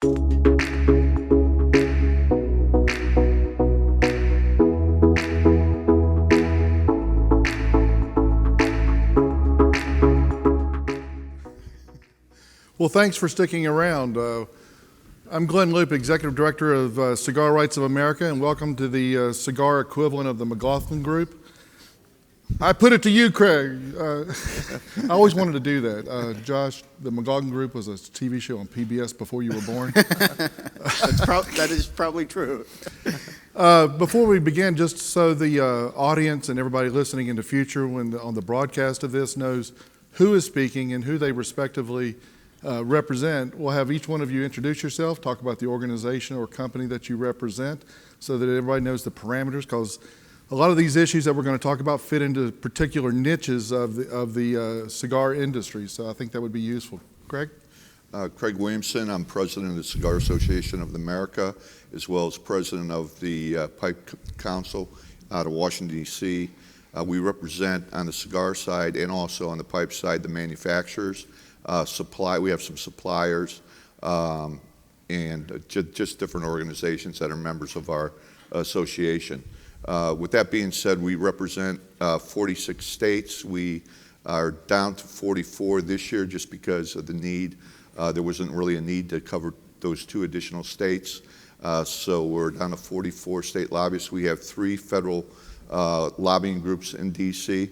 Well, thanks for sticking around. I'm Glenn Loop, Executive Director of Cigar Rights of America, and welcome to the cigar equivalent of the McLaughlin Group. I put it to you, Craig. I always wanted to do that. Josh, the McLaughlin Group was a TV show on PBS before you were born. That is probably true. Before we begin, just so the audience and everybody listening in the future on the broadcast of this knows who is speaking and who they respectively represent, we'll have each one of you introduce yourself, talk about the organization or company that you represent so that everybody knows the parameters, because a lot of these issues that we're going to talk about fit into particular niches of the cigar industry. So I think that would be useful. Craig? Craig Williamson. I'm president of the Cigar Association of America, as well as president of the Pipe Council out of Washington, D.C. We represent on the cigar side and also on the pipe side the manufacturers. We have some suppliers and just different organizations that are members of our association. With that being said, we represent 46 states. We are down to 44 this year just because of the need. There wasn't really a need to cover those 2 additional states. So we're down to 44 state lobbyists. We have 3 federal lobbying groups in D.C.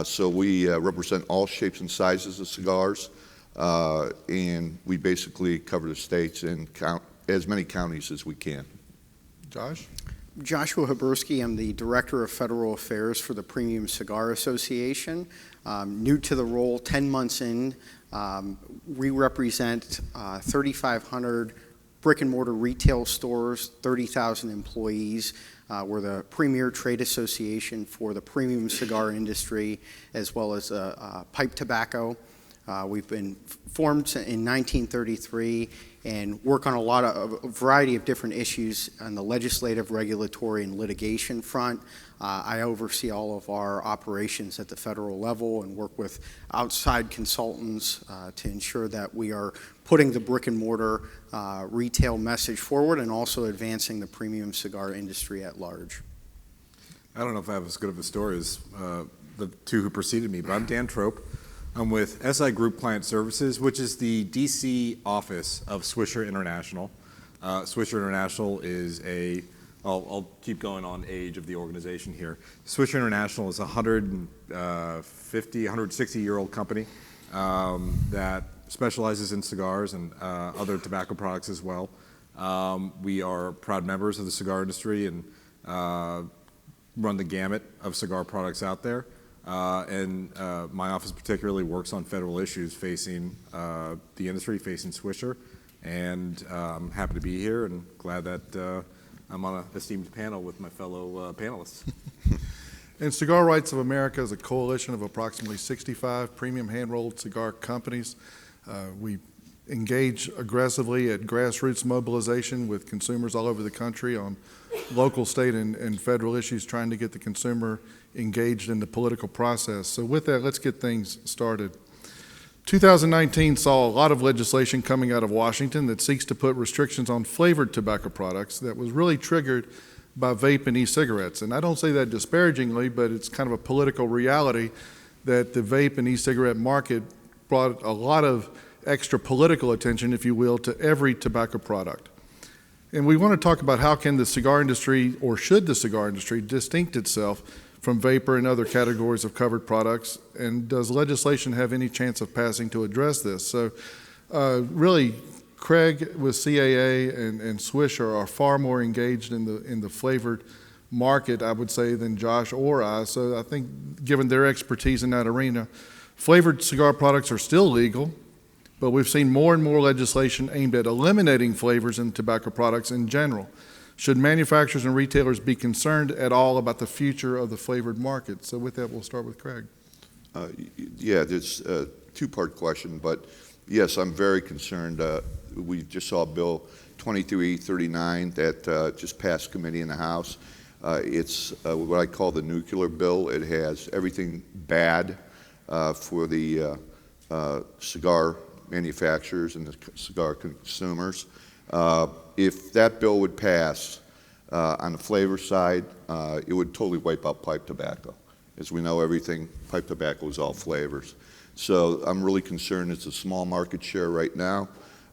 So we represent all shapes and sizes of cigars. And we basically cover the states and count as many counties as we can. Josh? Joshua Habursky. I'm the Director of Federal Affairs for the Premium Cigar Association. New to the role, 10 months in. We represent 3,500 brick and mortar retail stores, 30,000 employees. We're the premier trade association for the premium cigar industry, as well as pipe tobacco. We've been formed in 1933 and work on a variety of different issues on the legislative, regulatory, and litigation front. I oversee all of our operations at the federal level and work with outside consultants to ensure that we are putting the brick and mortar retail message forward and also advancing the premium cigar industry at large. I don't know if I have as good of a story as the 2 who preceded me, but I'm Dan Trope. I'm with SI Group Client Services, which is the DC office of Swisher International. Swisher International is I'll keep going on age of the organization here. Swisher International is a 160-year-old company that specializes in cigars and other tobacco products as well. We are proud members of the cigar industry and run the gamut of cigar products out there. And my office particularly works on federal issues facing the industry, facing Swisher, and I'm happy to be here and glad that I'm on an esteemed panel with my fellow panelists. And Cigar Rights of America is a coalition of approximately 65 premium hand-rolled cigar companies. We engage aggressively at grassroots mobilization with consumers all over the country on local, state, and federal issues, trying to get the consumer engaged in the political process. So with that, let's get things started. 2019 saw a lot of legislation coming out of Washington that seeks to put restrictions on flavored tobacco products that was really triggered by vape and e-cigarettes. And I don't say that disparagingly, but it's kind of a political reality that the vape and e-cigarette market brought a lot of extra political attention, if you will, to every tobacco product. And we want to talk about how can the cigar industry, or should the cigar industry, distinct itself from vapor and other categories of covered products, and does legislation have any chance of passing to address this? So really, Craig with CAA and Swisher are far more engaged in the flavored market, I would say, than Josh or I. So I think given their expertise in that arena, flavored cigar products are still legal, but we've seen more and more legislation aimed at eliminating flavors in tobacco products in general. Should manufacturers and retailers be concerned at all about the future of the flavored market? So with that, we'll start with Craig. Yeah, there's a 2-part question, but yes, I'm very concerned. We just saw Bill 2339 that just passed committee in the House. It's what I call the nuclear bill. It has everything bad for the cigar manufacturers and the cigar consumers. If that bill would pass on the flavor side, it would totally wipe out pipe tobacco. As we know, everything, pipe tobacco is all flavors. So I'm really concerned it's a small market share right now.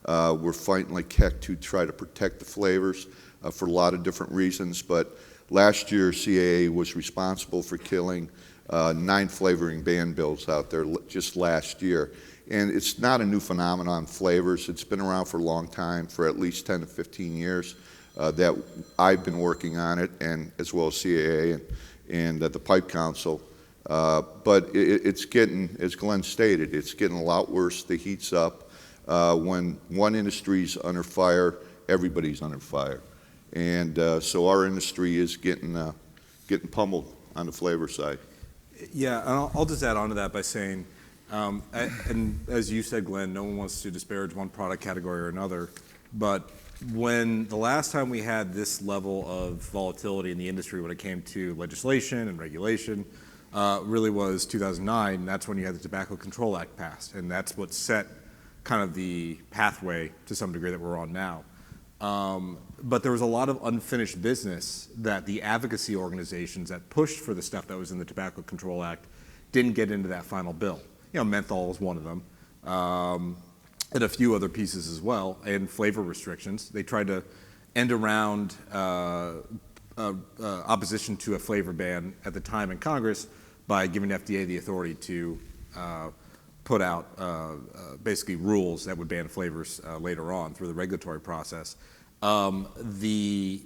We're fighting like heck to try to protect the flavors for a lot of different reasons, but last year CAA was responsible for killing 9 flavoring ban bills out there just last year. And it's not a new phenomenon, flavors. It's been around for a long time, for at least 10 to 15 years that I've been working on it, and as well as CAA and the Pipe Council. But it's getting, as Glenn stated, it's getting a lot worse. The heat's up. When one industry's under fire, everybody's under fire. And so our industry is getting pummeled on the flavor side. Yeah, and I'll just add on to that by saying, and as you said, Glenn, no one wants to disparage one product category or another, but when the last time we had this level of volatility in the industry when it came to legislation and regulation really was 2009. That's when you had the Tobacco Control Act passed, and that's what set kind of the pathway to some degree that we're on now. But there was a lot of unfinished business that the advocacy organizations that pushed for the stuff that was in the Tobacco Control Act didn't get into that final bill. You know, menthol was one of them, and a few other pieces as well, and flavor restrictions. They tried to end around opposition to a flavor ban at the time in Congress by giving FDA the authority to put out basically rules that would ban flavors later on through the regulatory process. The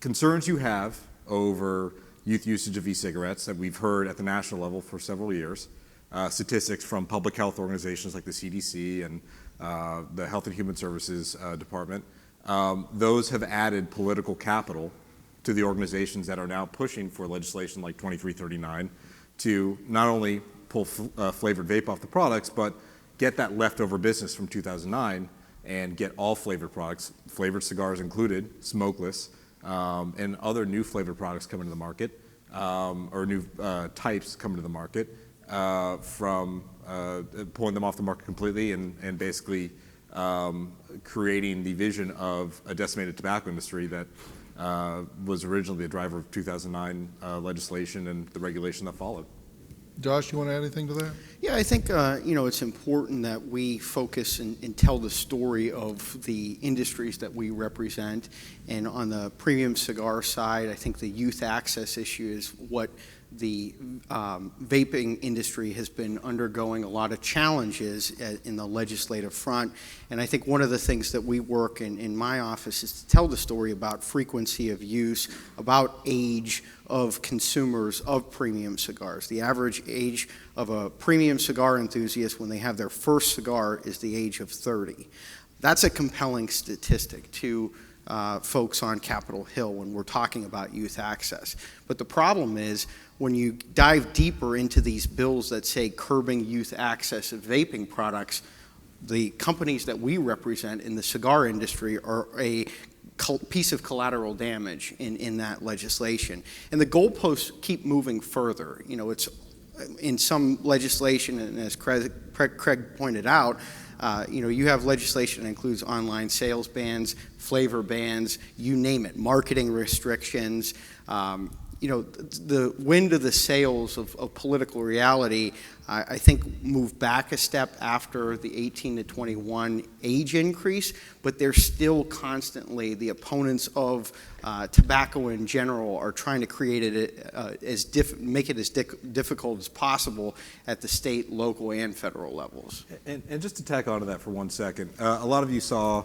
concerns you have over youth usage of e-cigarettes that we've heard at the national level for several years, statistics from public health organizations like the CDC and the Health and Human Services Department, those have added political capital to the organizations that are now pushing for legislation like 2339 to not only pull flavored vape off the products, but get that leftover business from 2009 and get all flavored products, flavored cigars included, smokeless, and other new flavored products coming to the market, or new types coming to the market, from pulling them off the market completely and basically creating the vision of a decimated tobacco industry that was originally the driver of 2009 legislation and the regulation that followed. Josh, you want to add anything to that? Yeah, I think it's important that we focus and tell the story of the industries that we represent. And on the premium cigar side, I think the youth access issue is what the vaping industry has been undergoing a lot of challenges in the legislative front. And I think one of the things that we work in my office is to tell the story about frequency of use, about age of consumers of premium cigars. The average age of a premium cigar enthusiast when they have their first cigar is the age of 30. That's a compelling statistic to folks on Capitol Hill when we're talking about youth access. But the problem is when you dive deeper into these bills that say curbing youth access of vaping products, the companies that we represent in the cigar industry are a piece of collateral damage in that legislation. And the goalposts keep moving further. You know, it's in some legislation, and as Craig pointed out, you have legislation that includes online sales bans, flavor bans, you name it, marketing restrictions. The wind of the sails of political reality, I think, moved back a step after the 18 to 21 age increase, but they're still constantly, the opponents of tobacco in general are trying to create it make it as difficult as possible at the state, local, and federal levels. And just to tack onto that for 1 second, a lot of you saw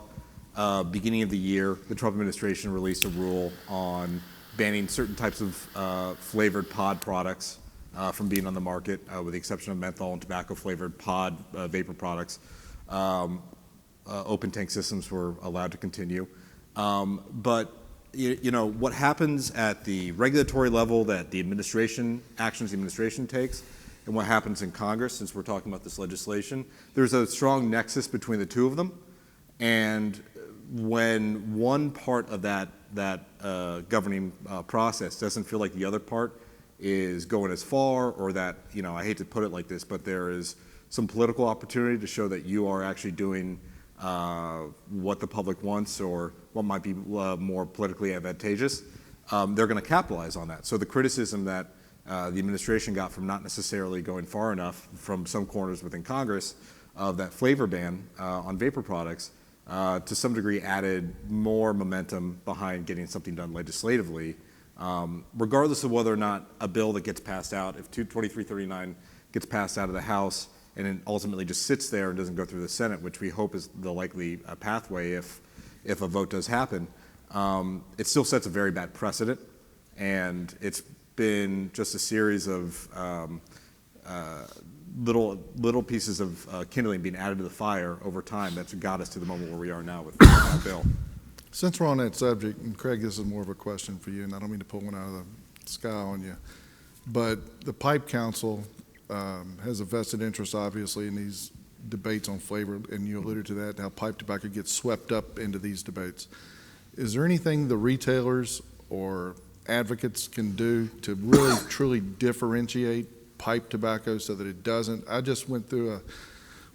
beginning of the year, the Trump administration released a rule on banning certain types of flavored pod products from being on the market, with the exception of menthol and tobacco-flavored pod vapor products. Open tank systems were allowed to continue. But what happens at the regulatory level that the administration takes, and what happens in Congress, since we're talking about this legislation, there's a strong nexus between the two of them. And when one part of that governing process doesn't feel like the other part is going as far, or that, I hate to put it like this, but there is some political opportunity to show that you are actually doing what the public wants or what might be more politically advantageous, they're going to capitalize on that. So the criticism that the administration got from not necessarily going far enough from some corners within Congress of that flavor ban on vapor products, to some degree added more momentum behind getting something done legislatively, regardless of whether or not a bill that gets passed out, if 2339 gets passed out of the House and it ultimately just sits there and doesn't go through the Senate, which we hope is the likely pathway if a vote does happen, it still sets a very bad precedent, and it's been just a series of little pieces of kindling being added to the fire over time that's got us to the moment where we are now with that bill. Since we're on that subject, and Craig, this is more of a question for you, and I don't mean to pull one out of the sky on you, but the Pipe Council has a vested interest, obviously, in these debates on flavor, and you alluded to that, how pipe tobacco gets swept up into these debates. Is there anything the retailers or advocates can do to really, truly differentiate pipe tobacco so that it doesn't? I just went through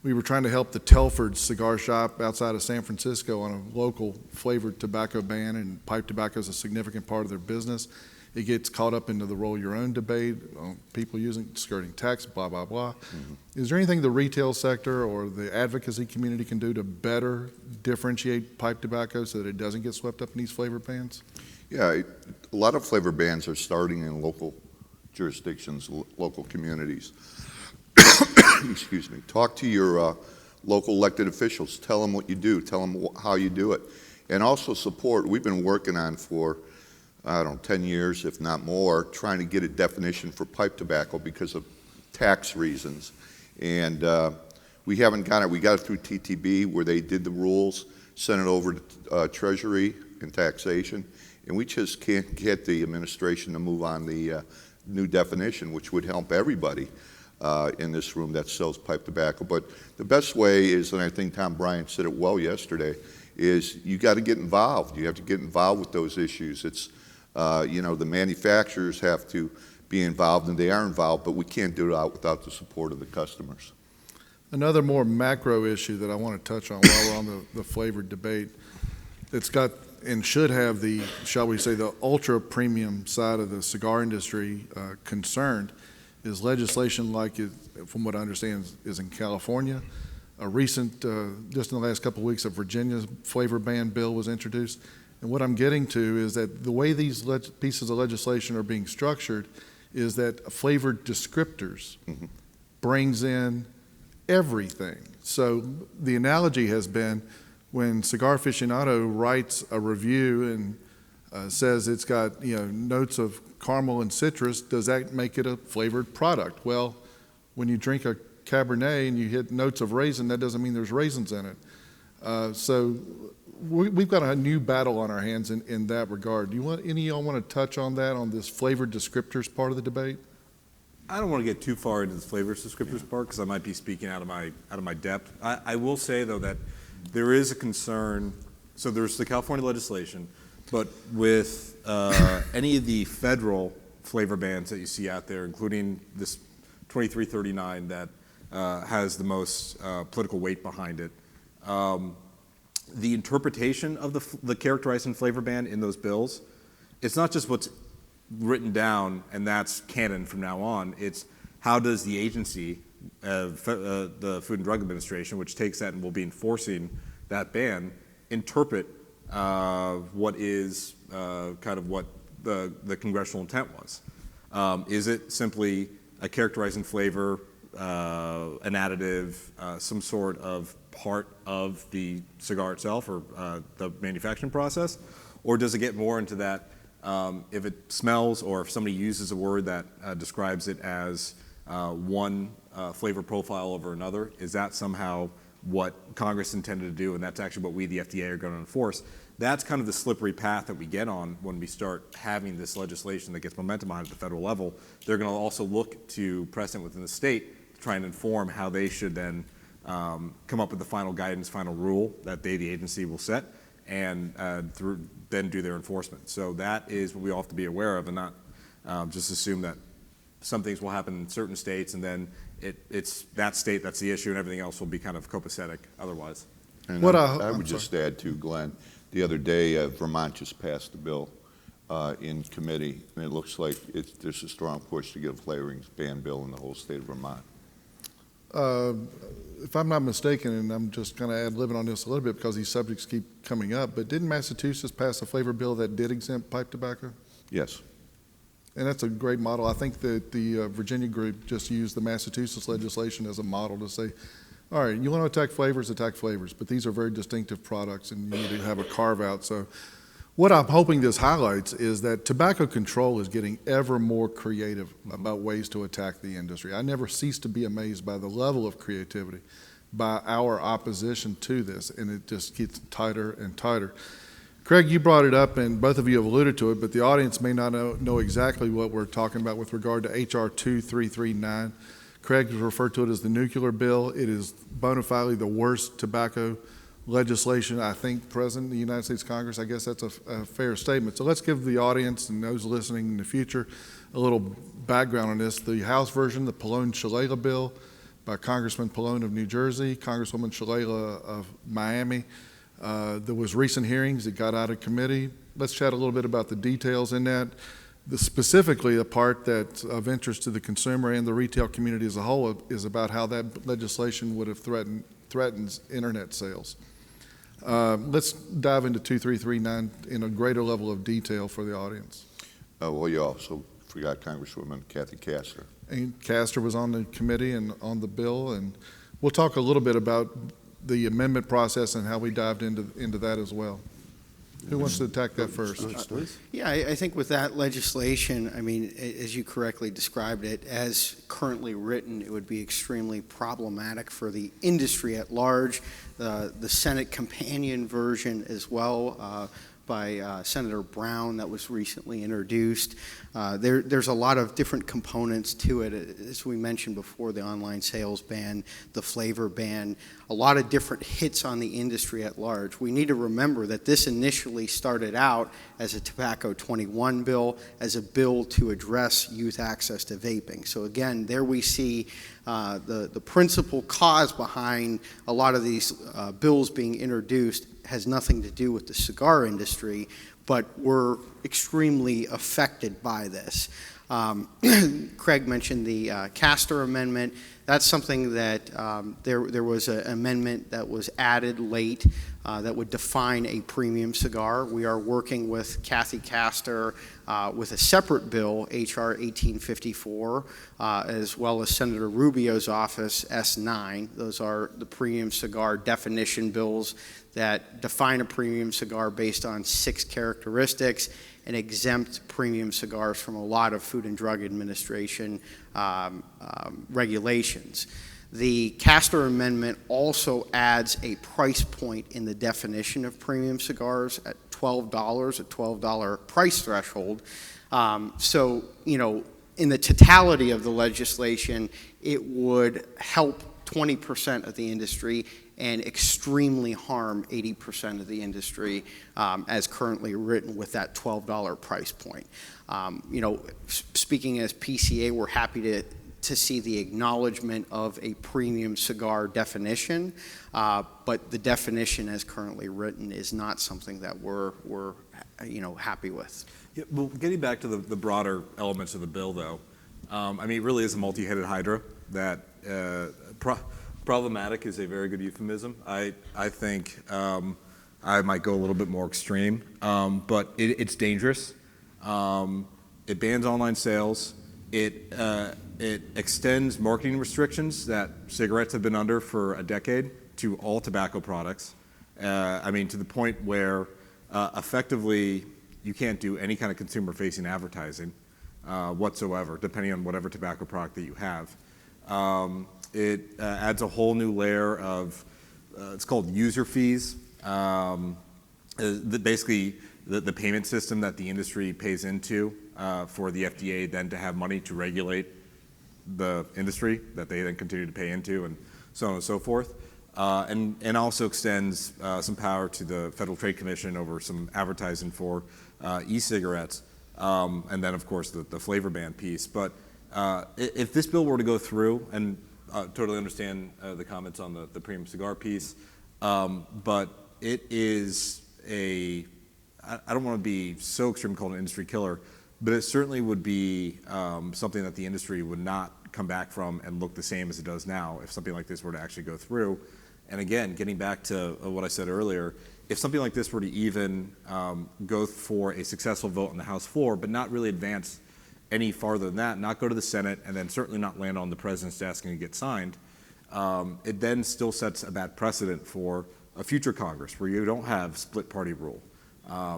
we were trying to help the Telford cigar shop outside of San Francisco on a local flavored tobacco ban, and pipe tobacco is a significant part of their business. It gets caught up into the roll your own debate on people skirting tax, blah, blah, blah. Mm-hmm. Is there anything the retail sector or the advocacy community can do to better differentiate pipe tobacco so that it doesn't get swept up in these flavor bans? Yeah, a lot of flavor bans are starting in local jurisdictions, local communities. Excuse me. Talk to your local elected officials. Tell them what you do. Tell them how you do it. And also support. We've been working on for, 10 years, if not more, trying to get a definition for pipe tobacco because of tax reasons. And we haven't got it. We got it through TTB where they did the rules, sent it over to Treasury and taxation, and we just can't get the administration to move on the new definition, which would help everybody in this room that sells pipe tobacco. But the best way is, and I think Tom Bryant said it well yesterday, is you got to get involved. You have to get involved with those issues. It's the manufacturers have to be involved, and they are involved, but we can't do it without the support of the customers. Another more macro issue that I want to touch on while we're on the flavored debate, it's got and should have the, shall we say, the ultra premium side of the cigar industry concerned, is legislation like it, from what I understand, is in California. A recent, just in the last couple of weeks, a Virginia flavor ban bill was introduced. And what I'm getting to is that the way these pieces of legislation are being structured is that flavored descriptors brings in everything. So the analogy has been when Cigar Aficionado writes a review and says it's got notes of caramel and citrus, does that make it a flavored product? Well, when you drink a Cabernet and you hit notes of raisin, that doesn't mean there's raisins in it. So we've got a new battle on our hands in that regard. Do you want any of y'all want to touch on that, on this flavored descriptors part of the debate? I don't want to get too far into the flavor descriptors part because I might be speaking out of my depth. I will say though that there is a concern. So there's the California legislation, but with any of the federal flavor bans that you see out there, including this 2339 that has the most political weight behind it, the interpretation of the characterizing flavor ban in those bills, it's not just what's written down and that's canon from now on. It's how does the agency, the Food and Drug Administration, which takes that and will be enforcing that ban, interpret what is kind of what the congressional intent was. Is it simply a characterizing flavor, an additive, some sort of part of the cigar itself or the manufacturing process? Or does it get more into that, if it smells or if somebody uses a word that describes it as one flavor profile over another, is that somehow what Congress intended to do, and that's actually what we, the FDA, are going to enforce? That's kind of the slippery path that we get on when we start having this legislation that gets momentum behind at the federal level. They're going to also look to precedent within the state to try and inform how they should then come up with the final guidance, final rule that they, the agency, will set, and then do their enforcement. So that is what we all have to be aware of, and not just assume that some things will happen in certain states and then it's that state that's the issue and everything else will be kind of copacetic otherwise. And What I I'm would sorry. just add to Glenn, the other day, Vermont just passed a bill in committee, and it looks like there's a strong push to get a flavoring ban bill in the whole state of Vermont. If I'm not mistaken, and I'm just kind of ad-libbing on this a little bit because these subjects keep coming up, but didn't Massachusetts pass a flavor bill that did exempt pipe tobacco? Yes. And that's a great model. I think that the Virginia group just used the Massachusetts legislation as a model to say, all right, you want to attack flavors, but these are very distinctive products and you need to have a carve out. So what I'm hoping this highlights is that tobacco control is getting ever more creative about ways to attack the industry. I never cease to be amazed by the level of creativity by our opposition to this, and it just gets tighter and tighter. Craig, you brought it up, and both of you have alluded to it, but the audience may not know exactly what we're talking about with regard to H.R. 2339. Craig referred to it as the nuclear bill. It is bona fide the worst tobacco legislation, I think, present in the United States Congress. I guess that's a fair statement. So let's give the audience and those listening in the future a little background on this. The House version, the Pallone-Shalala bill by Congressman Pallone of New Jersey, Congresswoman Shalala of Miami. There was recent hearings. It got out of committee. Let's chat a little bit about the details in that. Specifically, the part that's of interest to the consumer and the retail community as a whole is about how that legislation would have threatens internet sales. Let's dive into 2339 in a greater level of detail for the audience. Well, you also forgot Congresswoman Kathy Castor. And Castor was on the committee and on the bill, and we'll talk a little bit about the amendment process and how we dived into that as well. Who wants to attack that first? Yeah, I think with that legislation, I mean, as you correctly described it, as currently written, it would be extremely problematic for the industry at large. The Senate companion version as well by Senator Brown that was recently introduced. There's a lot of different components to it. As we mentioned before, the online sales ban, the flavor ban, a lot of different hits on the industry at large. We need to remember that this initially started out as a Tobacco 21 bill, as a bill to address youth access to vaping. So again, there we see the principal cause behind a lot of these bills being introduced has nothing to do with the cigar industry, but we're extremely affected by this. Craig mentioned the Castor Amendment. That's something that there was an amendment that was added late that would define a premium cigar. We are working with Kathy Castor with a separate bill, H.R. 1854, as well as Senator Rubio's office, S9. Those are the premium cigar definition bills that define a premium cigar based on 6 characteristics and exempt premium cigars from a lot of Food and Drug Administration regulations. The Castor Amendment also adds a price point in the definition of premium cigars at $12, a $12 price threshold. So, you know, in the totality of the legislation, it would help 20% of the industry and extremely harm 80% of the industry as currently written with that $12 price point. You know, speaking as PCA, we're happy to see the acknowledgement of a premium cigar definition, but the definition as currently written is not something that we're you know, happy with. Yeah, well, getting back to the broader elements of the bill, though, I mean, it really is a multi-headed hydra that problematic is a very good euphemism. I think I might go a little bit more extreme, but it's dangerous. It bans online sales. It extends marketing restrictions that cigarettes have been under for a decade to all tobacco products. I mean, to the point where effectively you can't do any kind of consumer-facing advertising whatsoever, depending on whatever tobacco product that you have. It adds a whole new layer of, it's called user fees. Basically, the payment system that the industry pays into for the FDA then to have money to regulate the industry that they then continue to pay into, and so on and so forth. And also extends some power to the Federal Trade Commission over some advertising for e-cigarettes, and then, of course, the flavor ban piece. But if this bill were to go through, and totally understand the comments on the premium cigar piece, But it is I don't want to be so extreme called an industry killer, but it certainly would be something that the industry would not come back from and look the same as it does now if something like this were to actually go through. And again, getting back to what I said earlier, if something like this were to even go for a successful vote on the House floor, but not really advance any farther than that, not go to the Senate, and then certainly not land on the president's desk and get signed, it then still sets a bad precedent for a future Congress where you don't have split party rule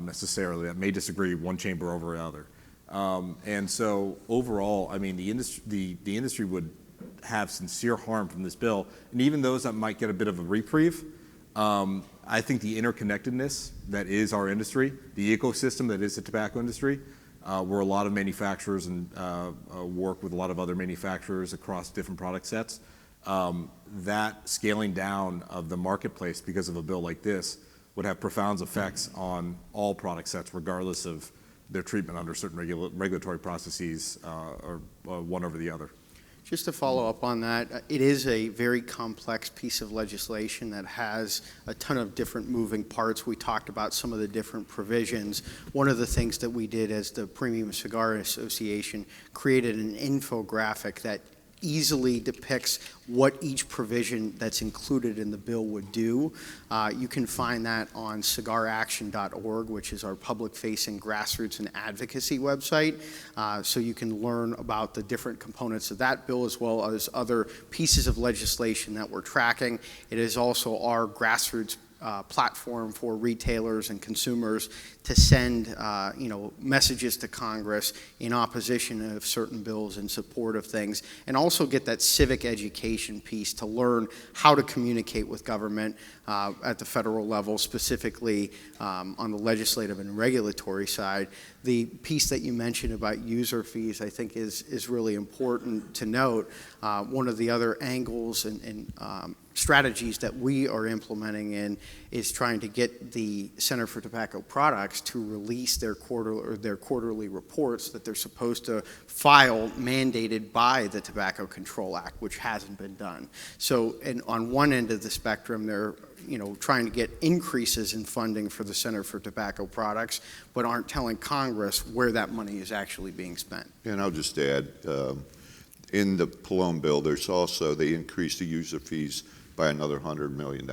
necessarily that may disagree one chamber over another. And so overall, I mean, the industry would have sincere harm from this bill, and even those that might get a bit of a reprieve. I think the interconnectedness that is our industry, the ecosystem that is the tobacco industry, where a lot of manufacturers and work with a lot of other manufacturers across different product sets, that scaling down of the marketplace because of a bill like this would have profound effects on all product sets, regardless of their treatment under certain regulatory processes or one over the other. Just to follow up on that, it is a very complex piece of legislation that has a ton of different moving parts. We talked about some of the different provisions. One of the things that we did as the Premium Cigar Association created an infographic that easily depicts what each provision that's included in the bill would do. You can find that on cigaraction.org, which is our public-facing grassroots and advocacy website. So you can learn about the different components of that bill as well as other pieces of legislation that we're tracking. It is also our grassroots platform for retailers and consumers to send messages to Congress in opposition of certain bills, in support of things, and also get that civic education piece to learn how to communicate with government at the federal level, specifically on the legislative and regulatory side. The piece that you mentioned about user fees, I think, is really important to note. One of the other angles and strategies that we are implementing in is trying to get the Center for Tobacco Products to release their quarterly reports that they're supposed to file, mandated by the Tobacco Control Act, which hasn't been done. So, and on one end of the spectrum, they're trying to get increases in funding for the Center for Tobacco Products, but aren't telling Congress where that money is actually being spent. And I'll just add, in the Pallone bill, there's also, they increased the user fees by another $100 million.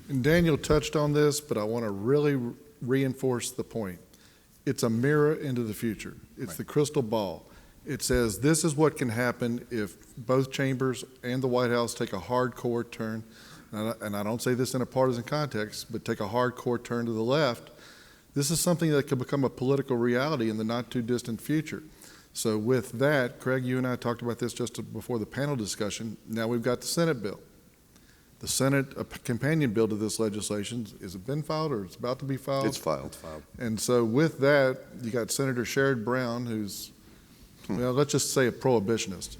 And Daniel touched on this, but I want to really reinforce the point. It's a mirror into the future. It's Right. the crystal ball. It says this is what can happen if both chambers and the White House take a hardcore turn, and I don't say this in a partisan context, but take a hardcore turn to the left. This is something that could become a political reality in the not too distant future. So with that, Craig, you and I talked about this just before the panel discussion. Now we've got the Senate bill. The Senate, a companion bill to this legislation, is it been filed or it's about to be filed? It's filed. And so with that, you got Senator Sherrod Brown, who's, well, let's just say a prohibitionist.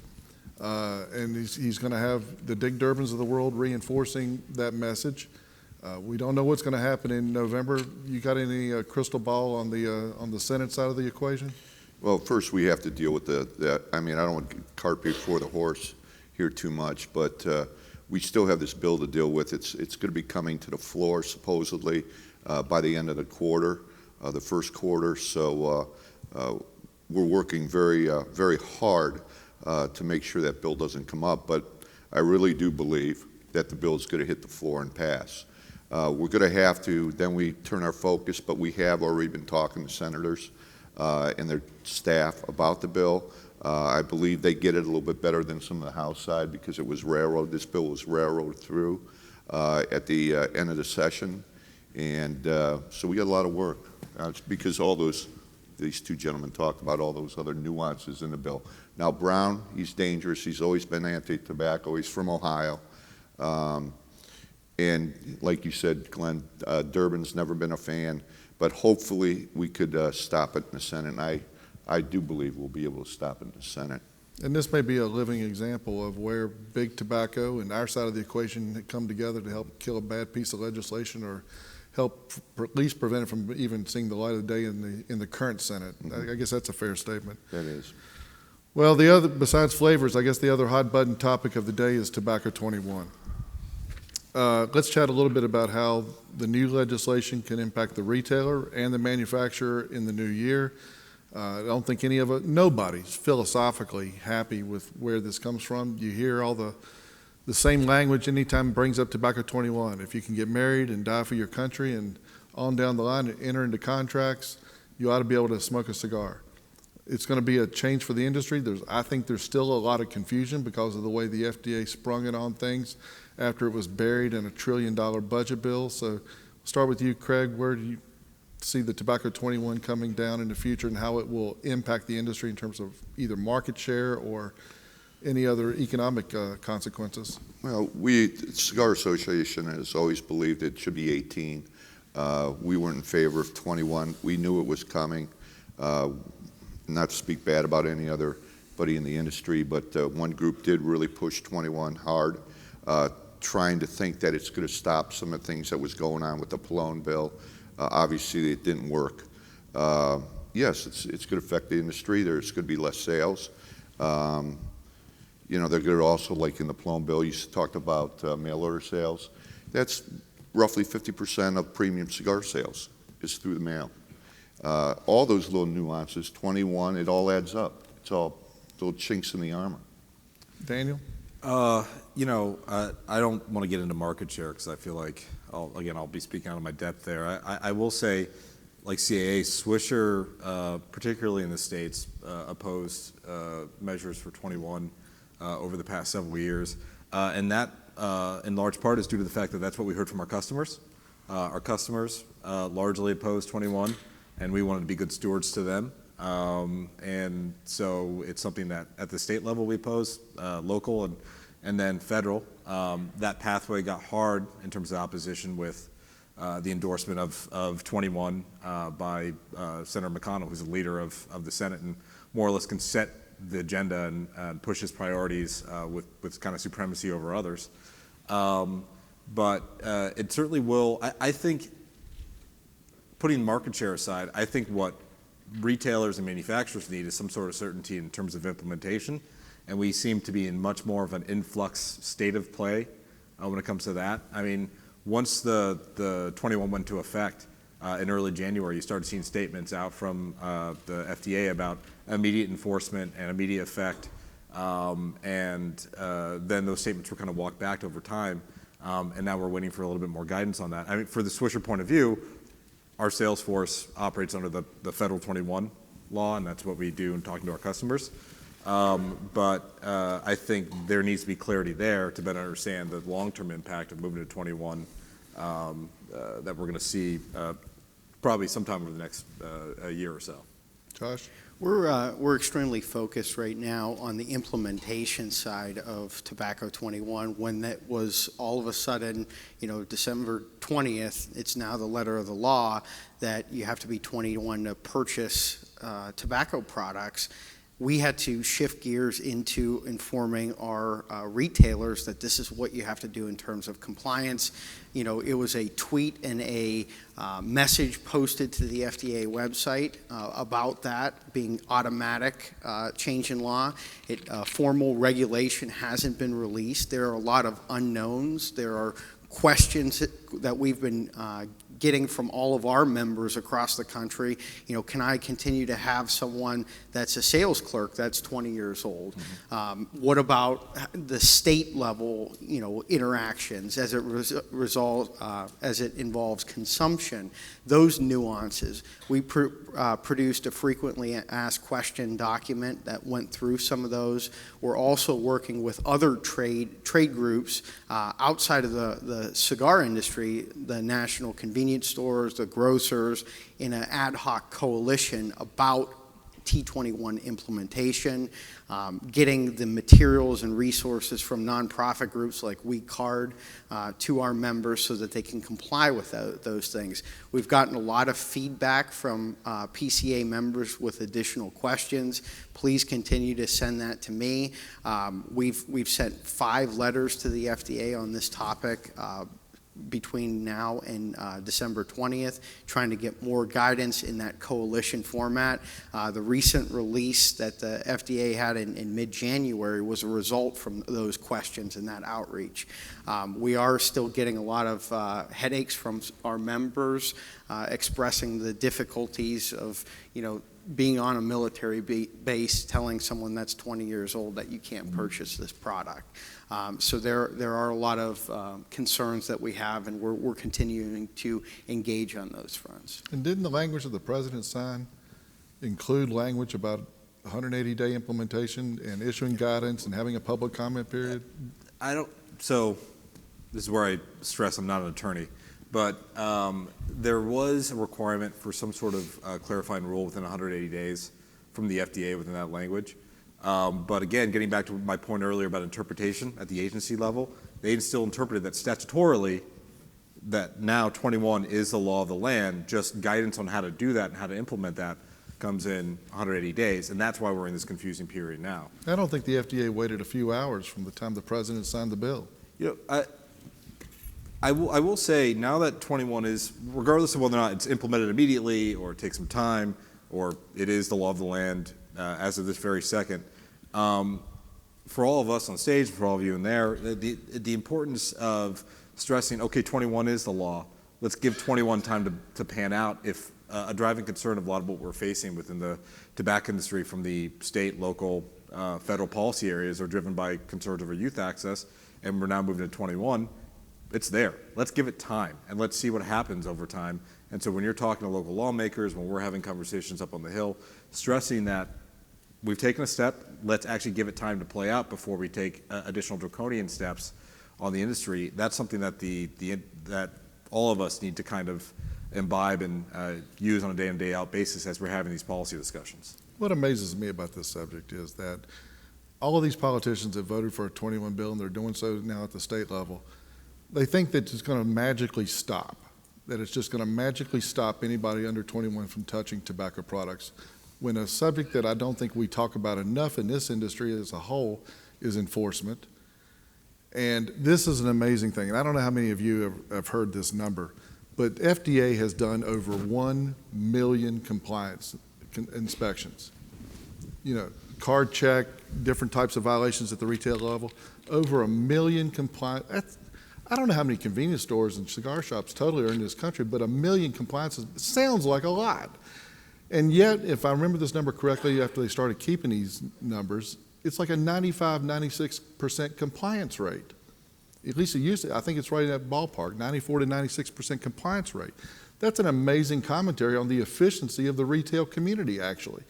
And he's going to have the Dick Durbins of the world reinforcing that message. We don't know what's going to happen in November. You got any crystal ball on the Senate side of the equation? Well, first we have to deal with I mean, I don't want to cart before the horse here too much, but we still have this bill to deal with. It's going to be coming to the floor supposedly by the end of the quarter, the first quarter. So we're working very, very hard to make sure that bill doesn't come up. But I really do believe that the bill is going to hit the floor and pass. We're going to have to, then we turn our focus, but we have already been talking to senators and their staff about the bill. I believe they get it a little bit better than some of the House side because it was railroaded. This bill was railroaded through at the end of the session. And so we got a lot of work. It's because these two gentlemen talked about all those other nuances in the bill. Now, Brown, he's dangerous. He's always been anti-tobacco. He's from Ohio. And like you said, Glenn, Durbin's never been a fan. But hopefully we could stop it in the Senate. And I do believe we'll be able to stop it in the Senate. And this may be a living example of where big tobacco and our side of the equation come together to help kill a bad piece of legislation or help at least prevent it from even seeing the light of the day in the current Senate. I guess that's a fair statement. That is. Well, besides flavors, I guess the other hot button topic of the day is Tobacco 21. let's chat a little bit about how the new legislation can impact the retailer and the manufacturer in the new year. I don't think nobody's philosophically happy with where this comes from. You hear all the same language anytime it brings up Tobacco 21. If you can get married and die for your country and on down the line and enter into contracts, you ought to be able to smoke a cigar. It's going to be a change for the industry. I think there's still a lot of confusion because of the way the FDA sprung it on things after it was buried in a $1 trillion budget bill. So we'll start with you, Craig. Where do you see the Tobacco 21 coming down in the future and how it will impact the industry in terms of either market share or any other economic consequences? Well, the Cigar Association has always believed it should be 18. We weren't in favor of 21. We knew it was coming. Not to speak bad about any other buddy in the industry, but one group did really push 21 hard, trying to think that it's going to stop some of the things that was going on with the Pallone bill. Obviously, it didn't work. Yes, it's going to affect the industry. There's going to be less sales. They're going to also, like in the Pallone bill, you talked about mail order sales. That's roughly 50% of premium cigar sales is through the mail. All those little nuances, 21, it all adds up. It's all little chinks in the armor. Daniel? I don't want to get into market share because I feel like, I'll be speaking out of my depth there. I will say, like CAA, Swisher, particularly in the States, opposed measures for 21 over the past several years. And that, in large part, is due to the fact that that's what we heard from our customers. Our customers largely opposed 21, and we wanted to be good stewards to them. And so it's something that at the state level we oppose, local and then federal. That pathway got hard in terms of opposition with the endorsement of 21 by Senator McConnell, who's the leader of the Senate and more or less can set the agenda and push his priorities with kind of supremacy over others. But it certainly will. I think, putting market share aside, I think what retailers and manufacturers need is some sort of certainty in terms of implementation, and we seem to be in much more of an influx state of play when it comes to that. I mean, once the 21 went into effect in early January, you started seeing statements out from the FDA about immediate enforcement and immediate effect, and then those statements were kind of walked back over time, and now we're waiting for a little bit more guidance on that. I mean, for the Swisher point of view, our sales force operates under the federal 21 law, and that's what we do in talking to our customers. But I think there needs to be clarity there to better understand the long-term impact of moving to 21 that we're going to see probably sometime over the next year or so. Josh? We're extremely focused right now on the implementation side of Tobacco 21. When that was all of a sudden, December 20th, it's now the letter of the law that you have to be 21 to purchase tobacco products. We had to shift gears into informing our retailers that this is what you have to do in terms of compliance. It was a tweet and a message posted to the FDA website about that being automatic change in law. Formal regulation hasn't been released. There are a lot of unknowns. There are questions that we've been getting from all of our members across the country. Can I continue to have someone that's a sales clerk that's 20 years old? Mm-hmm. What about the state level, interactions as it involves consumption? Those nuances. We produced a frequently asked question document that went through some of those. We're also working with other trade groups outside of the cigar industry, the national convenience stores, the grocers, in an ad hoc coalition about T21 implementation, getting the materials and resources from nonprofit groups like We Card to our members so that they can comply with those things. We've gotten a lot of feedback from PCA members with additional questions. Please continue to send that to me. We've sent 5 letters to the FDA on this topic. between now and December 20th, trying to get more guidance in that coalition format. The recent release that the FDA had in mid-January was a result from those questions and that outreach. We are still getting a lot of headaches from our members expressing the difficulties of, being on a military base, telling someone that's 20 years old that you can't purchase this product. So there are a lot of concerns that we have, and we're continuing to engage on those fronts. And didn't the language that the president signed include language about 180-day implementation and issuing guidance and having a public comment period? So this is where I stress I'm not an attorney, but there was a requirement for some sort of clarifying rule within 180 days from the FDA within that language. But again, getting back to my point earlier about interpretation at the agency level, they still interpreted that statutorily that now 21 is the law of the land, just guidance on how to do that and how to implement that comes in 180 days, and that's why we're in this confusing period now. I don't think the FDA waited a few hours from the time the president signed the bill. I will say now that 21 is, regardless of whether or not it's implemented immediately or it takes some time or it is the law of the land as of this very second, for all of us on stage, for all of you in there, the importance of stressing, okay, 21 is the law. Let's give 21 time to pan out. If a driving concern of a lot of what we're facing within the tobacco industry from the state, local, federal policy areas are driven by concerns over youth access, and we're now moving to 21, it's there. Let's give it time, and let's see what happens over time. And so when you're talking to local lawmakers, when we're having conversations up on the Hill, stressing that we've taken a step, let's actually give it time to play out before we take additional draconian steps on the industry, that's something that that all of us need to kind of imbibe and use on a day-in, day-out basis as we're having these policy discussions. What amazes me about this subject is that all of these politicians have voted for a 21 bill, and they're doing so now at the state level. They think that it's going to magically stop, that it's just going to magically stop anybody under 21 from touching tobacco products, when a subject that I don't think we talk about enough in this industry as a whole is enforcement. And this is an amazing thing, and I don't know how many of you have heard this number, but FDA has done over 1 million compliance inspections. Card check, different types of violations at the retail level, over 1 million compliance. I don't know how many convenience stores and cigar shops totally are in this country, but 1 million compliances sounds like a lot. And yet, if I remember this number correctly, after they started keeping these numbers, it's like a 95, 96% compliance rate. At least it used to. I think it's right in that ballpark, 94 to 96% compliance rate. That's an amazing commentary on the efficiency of the retail community, actually.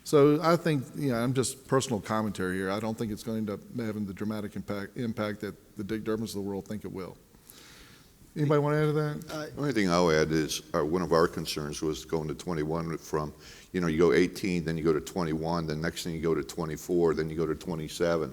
So I think, I'm just personal commentary here. I don't think it's going to end up having the dramatic impact that the Dick Durbins of the world think it will. Anybody want to add to that? The only thing I'll add is one of our concerns was going to 21 from, you go 18, then you go to 21, then next thing you go to 24, then you go to 27.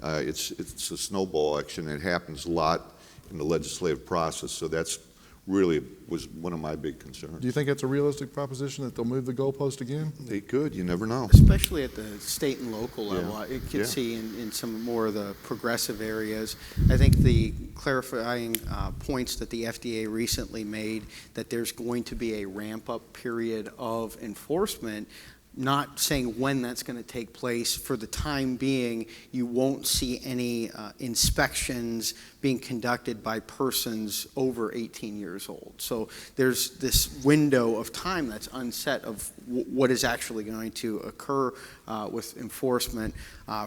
It's a snowball action. It happens a lot in the legislative process, so that's really was one of my big concerns. Do you think it's a realistic proposition that they'll move the goalpost again? They could. You never know. Especially at the state and local level. Yeah. You can see in some more of the progressive areas. I think the clarifying points that the FDA recently made, that there's going to be a ramp-up period of enforcement, not saying when that's going to take place. For the time being, you won't see any inspections being conducted by persons over 18 years old. So there's this window of time that's unset of what is actually going to occur with enforcement.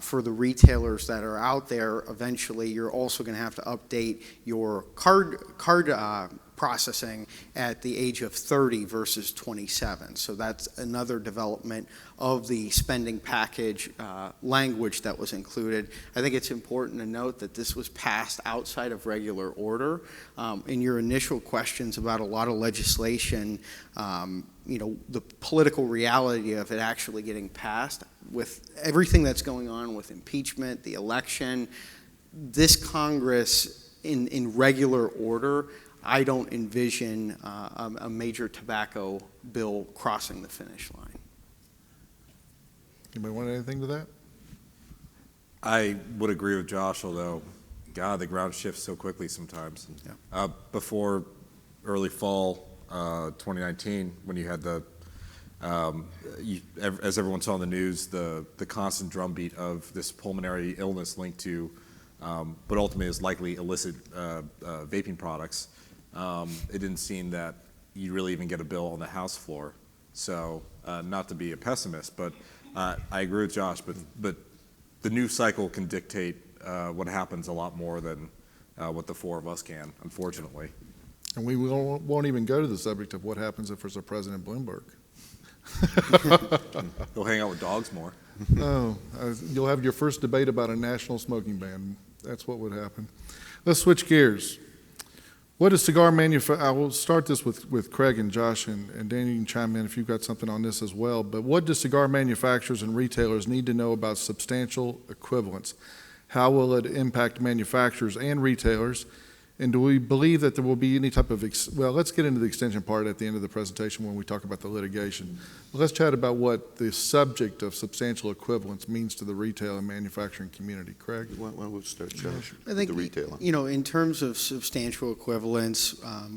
For the retailers that are out there, eventually you're also going to have to update your card processing at the age of 30 versus 27. So that's another development of the spending package language that was included. I think it's important to note that this was passed outside of regular order. In your initial questions about a lot of legislation, the political reality of it actually getting passed, with everything that's going on with impeachment, the election, this Congress in regular order, I don't envision a major tobacco bill crossing the finish line. Anybody want anything to that? I would agree with Josh, although God, the ground shifts so quickly sometimes. Yeah. Before early fall 2019, when you had as everyone saw in the news, the constant drumbeat of this pulmonary illness linked to, but ultimately is likely illicit vaping products, it didn't seem that you really even get a bill on the House floor. So not to be a pessimist, but I agree with Josh, but the news cycle can dictate what happens a lot more than what the four of us can, unfortunately. And we won't even go to the subject of what happens if there's a President Bloomberg. Go hang out with dogs more. Oh, you'll have your first debate about a national smoking ban. That's what would happen. Let's switch gears. What is cigar I will start this with Craig and Josh, and Dan, you can chime in if you've got something on this as well. But what do cigar manufacturers and retailers need to know about substantial equivalence? How will it impact manufacturers and retailers? And do we believe that there will be any type of, well, let's get into the extension part at the end of the presentation when we talk about the litigation. But let's chat about what the subject of substantial equivalence means to the retail and manufacturing community. Craig? Why don't we start, Josh, I think, with the retailer? in terms of substantial equivalence,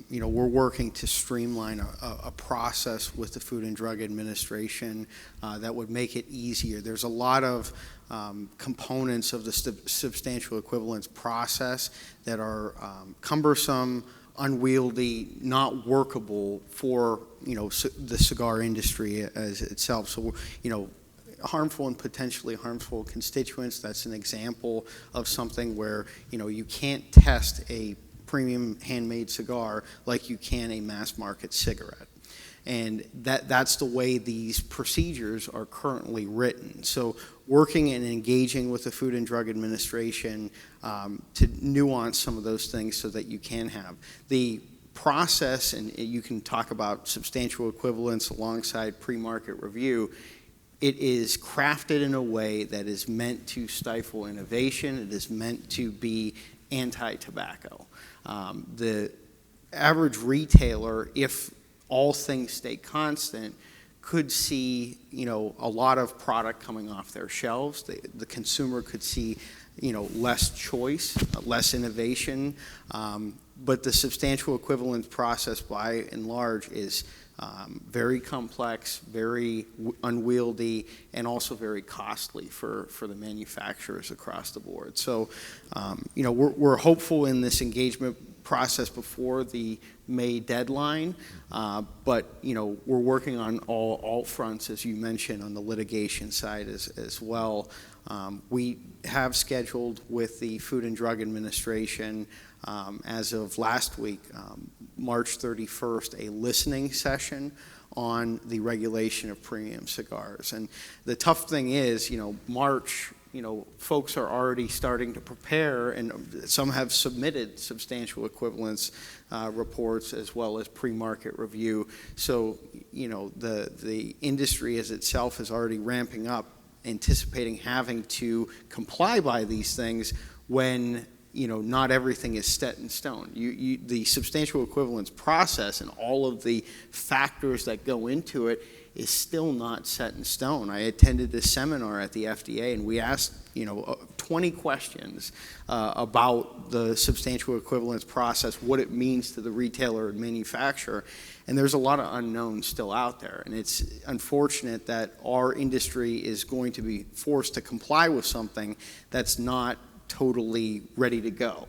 we're working to streamline a process with the Food and Drug Administration that would make it easier. There's a lot of components of the substantial equivalence process that are cumbersome, unwieldy, not workable for the cigar industry as itself. So harmful and potentially harmful constituents. That's an example of something where you can't test a premium handmade cigar like you can a mass market cigarette. And that's the way these procedures are currently written. So working and engaging with the Food and Drug Administration to nuance some of those things so that you can have the process, and you can talk about substantial equivalence alongside pre-market review. It is crafted in a way that is meant to stifle innovation. It is meant to be anti-tobacco. The average retailer, if all things stay constant, could see a lot of product coming off their shelves. The consumer could see less choice, less innovation, but the substantial equivalence process by and large is very complex, very unwieldy, and also very costly for the manufacturers across the board. So we're hopeful in this engagement process before the May deadline, but we're working on all fronts, as you mentioned, on the litigation side as well. We have scheduled with the Food and Drug Administration as of last week, March 31st, a listening session on the regulation of premium cigars. And the tough thing is, March, folks are already starting to prepare, and some have submitted substantial equivalence reports as well as pre-market review. So, the industry as itself is already ramping up, anticipating having to comply by these things when not everything is set in stone. The substantial equivalence process and all of the factors that go into it is still not set in stone. I attended this seminar at the FDA, and we asked 20 questions about the substantial equivalence process, what it means to the retailer and manufacturer, and there's a lot of unknowns still out there. And it's unfortunate that our industry is going to be forced to comply with something that's not totally ready to go.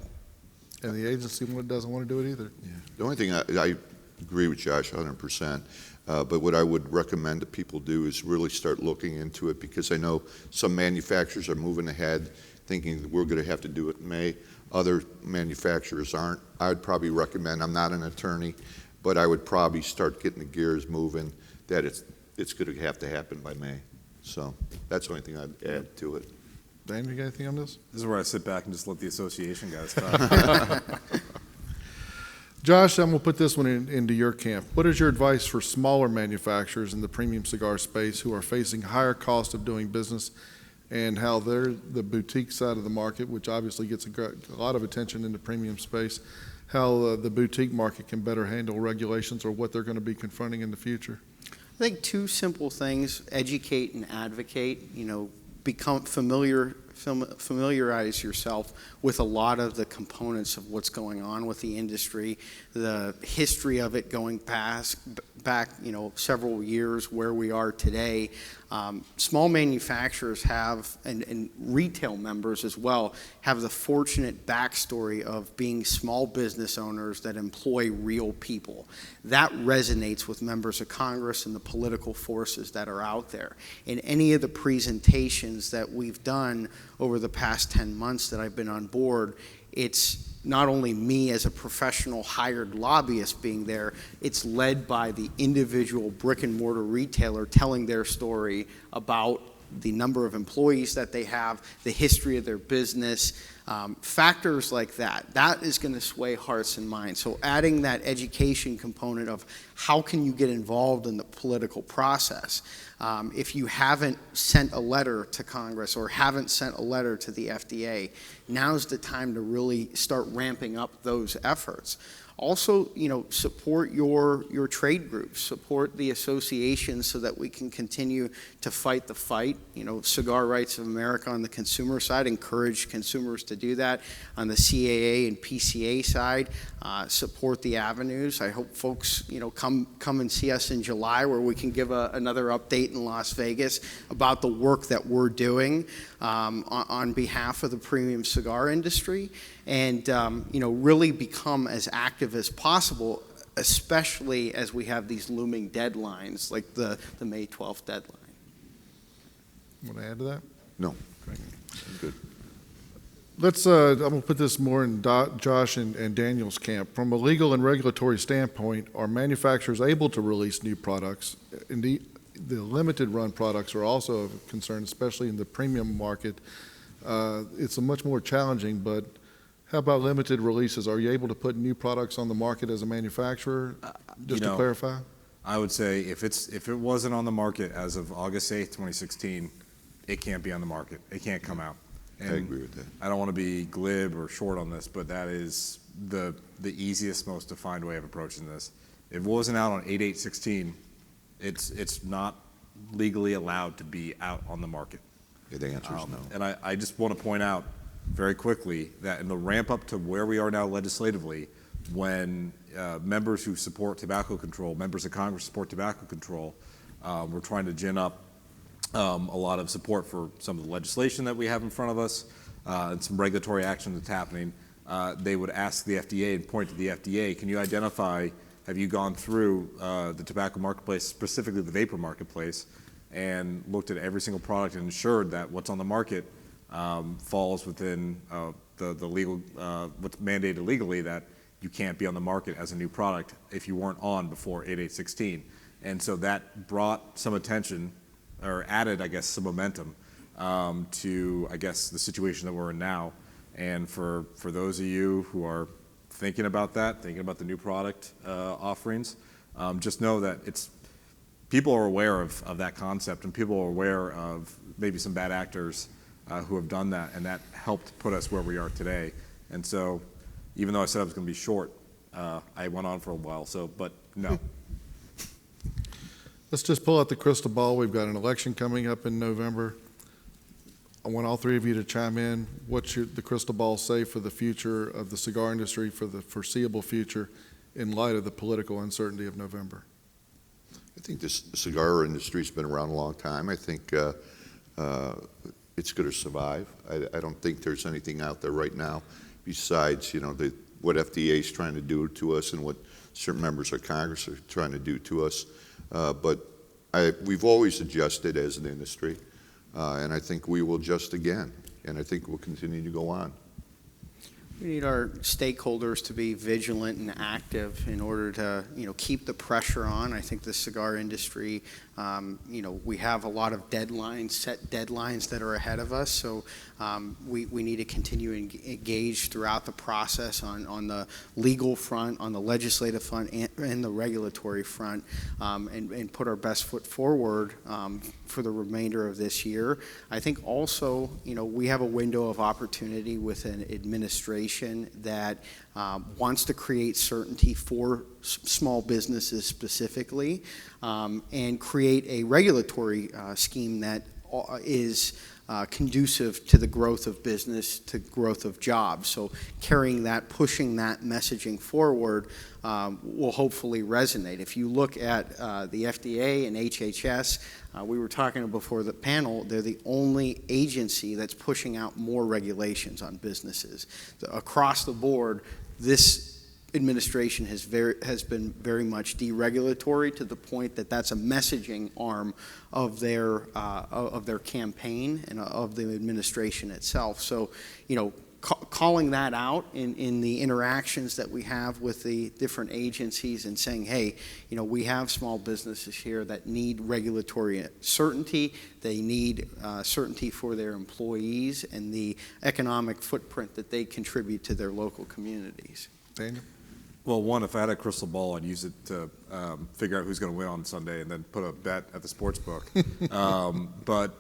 And the agency doesn't want to do it either. Yeah. The only thing I agree with Josh 100%, but what I would recommend that people do is really start looking into it, because I know some manufacturers are moving ahead thinking that we're going to have to do it in May. Other manufacturers aren't. I would probably recommend, I'm not an attorney, but I would probably start getting the gears moving that it's going to have to happen by May. So that's the only thing I'd add to it. Dan, you got anything on this? This is where I sit back and just let the association guys talk. Josh, I'm going to put this one into your camp. What is your advice for smaller manufacturers in the premium cigar space who are facing higher cost of doing business, and how they're the boutique side of the market, which obviously gets a lot of attention in the premium space, how the boutique market can better handle regulations or what they're going to be confronting in the future? I think two simple things: educate and advocate. Become familiar familiarize yourself with a lot of the components of what's going on with the industry, the history of it going back, several years where we are today. Small manufacturers have, and retail members as well, have the fortunate backstory of being small business owners that employ real people. That resonates with members of Congress and the political forces that are out there. In any of the presentations that we've done over the past 10 months that I've been on board, it's not only me as a professional hired lobbyist being there, it's led by the individual brick and mortar retailer telling their story about the number of employees that they have, the history of their business, factors like that. That is going to sway hearts and minds. So adding that education component of how can you get involved in the political process. If you haven't sent a letter to Congress or haven't sent a letter to the FDA, now's the time to really start ramping up those efforts. Also, support your trade groups, support the associations so that we can continue to fight the fight. Cigar Rights of America on the consumer side, encourage consumers to do that. On the CAA and PCA side, support the avenues. I hope folks, come and see us in July where we can give another update in Las Vegas about the work that we're doing on behalf of the premium cigar industry, and really become as active as possible, especially as we have these looming deadlines like the May 12th deadline. Want to add to that? No. Great. Good. Let's, I'm going to put this more in Josh and Daniel's camp. From a legal and regulatory standpoint, are manufacturers able to release new products? Indeed, the limited run products are also of concern, especially in the premium market. It's a much more challenging, but how about limited releases? Are you able to put new products on the market as a manufacturer, just to clarify? I would say if it wasn't on the market as of August 8th, 2016, it can't be on the market. It can't come out. And I agree with that. I don't want to be glib or short on this, but that is the easiest, most defined way of approaching this. If it wasn't out on 8/8/16, it's not legally allowed to be out on the market. Yeah, the answer is no. And I just want to point out very quickly that in the ramp up to where we are now legislatively, when members who support tobacco control, members of Congress support tobacco control, we're trying to gin up a lot of support for some of the legislation that we have in front of us and some regulatory action that's happening. They would ask the FDA and point to the FDA, can you identify, have you gone through the tobacco marketplace, specifically the vapor marketplace, and looked at every single product and ensured that what's on the market falls within the legal, what's mandated legally, that you can't be on the market as a new product if you weren't on before 8/8/16. And so that brought some attention, or added, I guess, some momentum to, I guess, the situation that we're in now. And for those of you who are thinking about that, thinking about the new product offerings, just know that people are aware of that concept, and people are aware of maybe some bad actors who have done that, and that helped put us where we are today. And so, even though I said I was going to be short, I went on for a while. But no. Let's just pull out the crystal ball. We've got an election coming up in November. I want all three of you to chime in. What's the crystal ball say for the future of the cigar industry, for the foreseeable future, in light of the political uncertainty of November? I think this cigar industry's been around a long time. I think it's going to survive. I don't think there's anything out there right now besides, what FDA is trying to do to us and what certain members of Congress are trying to do to us. But we've always adjusted as an industry, and I think we will adjust again, and I think we'll continue to go on. We need our stakeholders to be vigilant and active in order to, keep the pressure on. I think the cigar industry, we have a lot of set deadlines that are ahead of us. So we need to continue to engage throughout the process on the legal front, on the legislative front, and the regulatory front, and put our best foot forward for the remainder of this year. I think also, we have a window of opportunity with an administration that wants to create certainty for small businesses specifically, and create a regulatory scheme that is conducive to the growth of business, to growth of jobs. So carrying that, pushing that messaging forward will hopefully resonate. If you look at the FDA and HHS, we were talking before the panel, they're the only agency that's pushing out more regulations on businesses. Across the board, this administration has been very much deregulatory, to the point that that's a messaging arm of their campaign and of the administration itself. So, calling that out in the interactions that we have with the different agencies and saying, hey, we have small businesses here that need regulatory certainty. They need certainty for their employees and the economic footprint that they contribute to their local communities. Daniel? Well, one, if I had a crystal ball, I'd use it to figure out who's going to win on Sunday and then put a bet at the sports book. But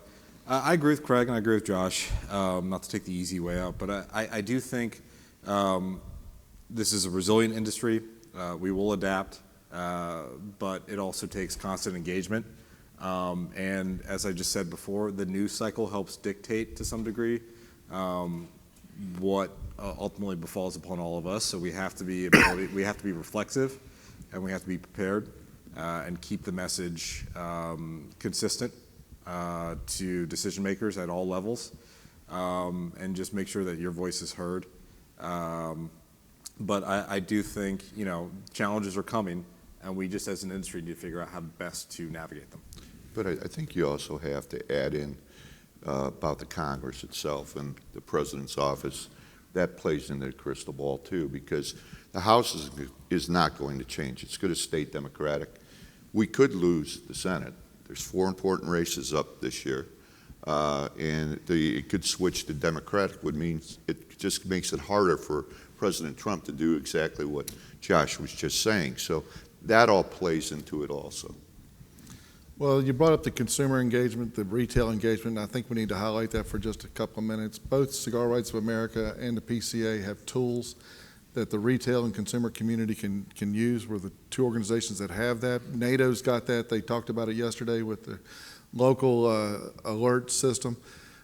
I agree with Craig and I agree with Josh, not to take the easy way out, but I do think this is a resilient industry. We will adapt, but it also takes constant engagement. And as I just said before, the news cycle helps dictate to some degree what ultimately befalls upon all of us. So we have to be reflexive, and we have to be prepared and keep the message consistent to decision makers at all levels, and just make sure that your voice is heard. But I do think challenges are coming, and we just as an industry need to figure out how best to navigate them. But I think you also have to add in about the Congress itself and the President's office. That plays into the crystal ball too, because the House is not going to change. It's going to stay Democratic. We could lose the Senate. There's 4 important races up this year, and it could switch to Democratic, which means it just makes it harder for President Trump to do exactly what Josh was just saying. So that all plays into it also. Well, you brought up the consumer engagement, the retail engagement, and I think we need to highlight that for just a couple of minutes. Both Cigar Rights of America and the PCA have tools that the retail and consumer community can use. We're the 2 organizations that have that. NATO's got that. They talked about it yesterday with the local alert system.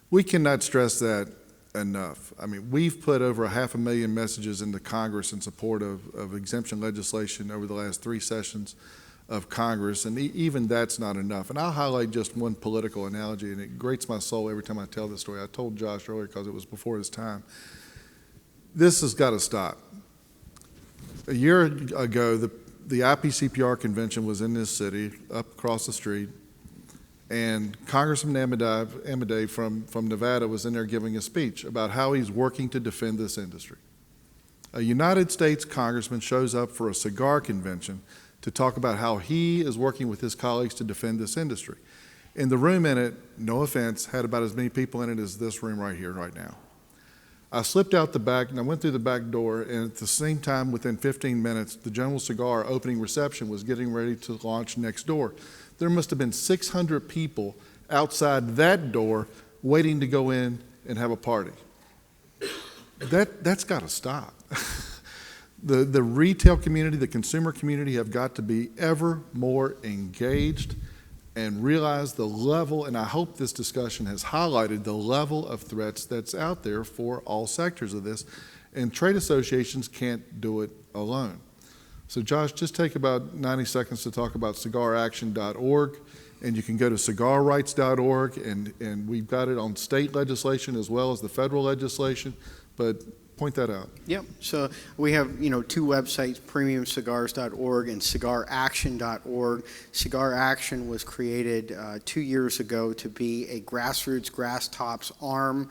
We cannot stress that enough. I mean, we've put over 500,000 messages into Congress in support of exemption legislation over the last 3 sessions of Congress, and even that's not enough. And I'll highlight just one political analogy, and it grates my soul every time I tell this story. I told Josh earlier because it was before his time. This has got to stop. A year ago, the IPCPR convention was in this city, up across the street, and Congressman Amedee from Nevada was in there giving a speech about how he's working to defend this industry. A United States congressman shows up for a cigar convention to talk about how he is working with his colleagues to defend this industry. And the room in it, no offense, had about as many people in it as this room right here, right now. I slipped out the back, and I went through the back door, and at the same time, within 15 minutes, the General Cigar opening reception was getting ready to launch next door. There must have been 600 people outside that door waiting to go in and have a party. That's got to stop. The retail community, the consumer community have got to be ever more engaged and realize the level, and I hope this discussion has highlighted the level of threats that's out there for all sectors of this, and trade associations can't do it alone. So Josh, just take about 90 seconds to talk about cigaraction.org, and you can go to cigarrights.org, and we've got it on state legislation as well as the federal legislation, but point that out. Yep. So we have, 2 websites, premiumcigars.org and cigaraction.org. Cigar Action was created 2 years ago to be a grassroots, grass tops arm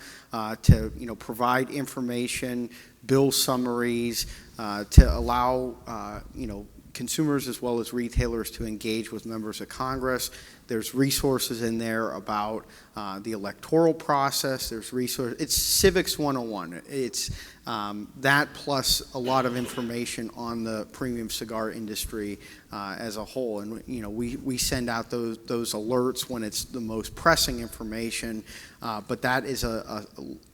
to, provide information, bill summaries, to allow, consumers as well as retailers to engage with members of Congress. There's resources in there about the electoral process. It's Civics 101. It's that plus a lot of information on the premium cigar industry as a whole. And we send out those alerts when it's the most pressing information, but that is a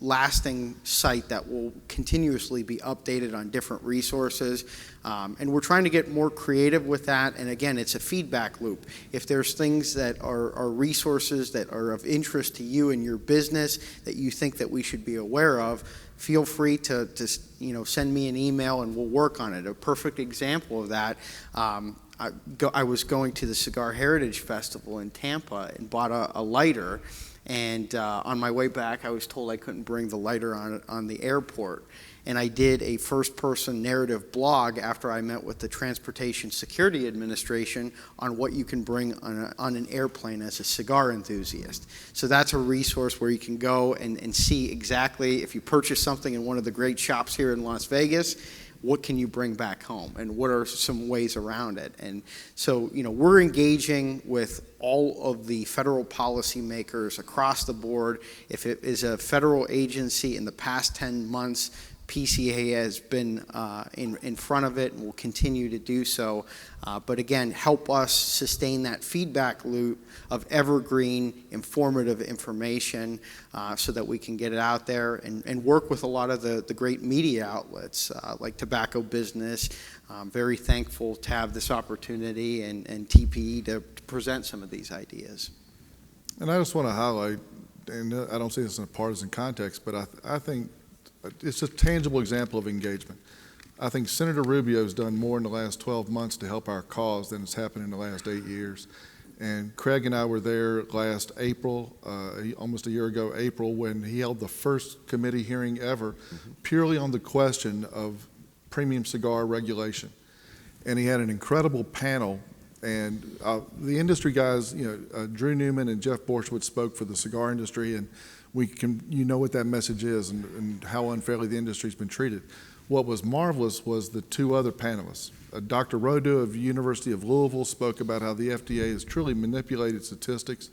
lasting site that will continuously be updated on different resources. And we're trying to get more creative with that. And again, it's a feedback loop. If there's things that are resources that are of interest to you and your business that you think that we should be aware of, feel free to send me an email and we'll work on it. A perfect example of that, I was going to the Cigar Heritage Festival in Tampa and bought a lighter, and on my way back I was told I couldn't bring the lighter on the airport. And I did a first-person narrative blog after I met with the Transportation Security Administration on what you can bring on an airplane as a cigar enthusiast. So that's a resource where you can go and see exactly, if you purchase something in one of the great shops here in Las Vegas, what can you bring back home, and what are some ways around it? And so, we're engaging with all of the federal policymakers across the board. If it is a federal agency, in the past 10 months, PCA has been in front of it and will continue to do so. But again, help us sustain that feedback loop of evergreen, informative information so that we can get it out there and work with a lot of the great media outlets like Tobacco Business. I'm very thankful to have this opportunity and TPE to present some of these ideas. And I just want to highlight, and I don't see this in a partisan context, but I think it's a tangible example of engagement. I think Senator Rubio has done more in the last 12 months to help our cause than has happened in the last 8 years. And Craig and I were there last April, almost a year ago, April, when he held the first committee hearing ever purely on the question of premium cigar regulation. And he had an incredible panel. And the industry guys, Drew Newman and Jeff Borshwood spoke for the cigar industry, and what that message is and how unfairly the industry's been treated. What was marvelous was the two other panelists. Dr. Rodu of University of Louisville spoke about how the FDA has truly manipulated statistics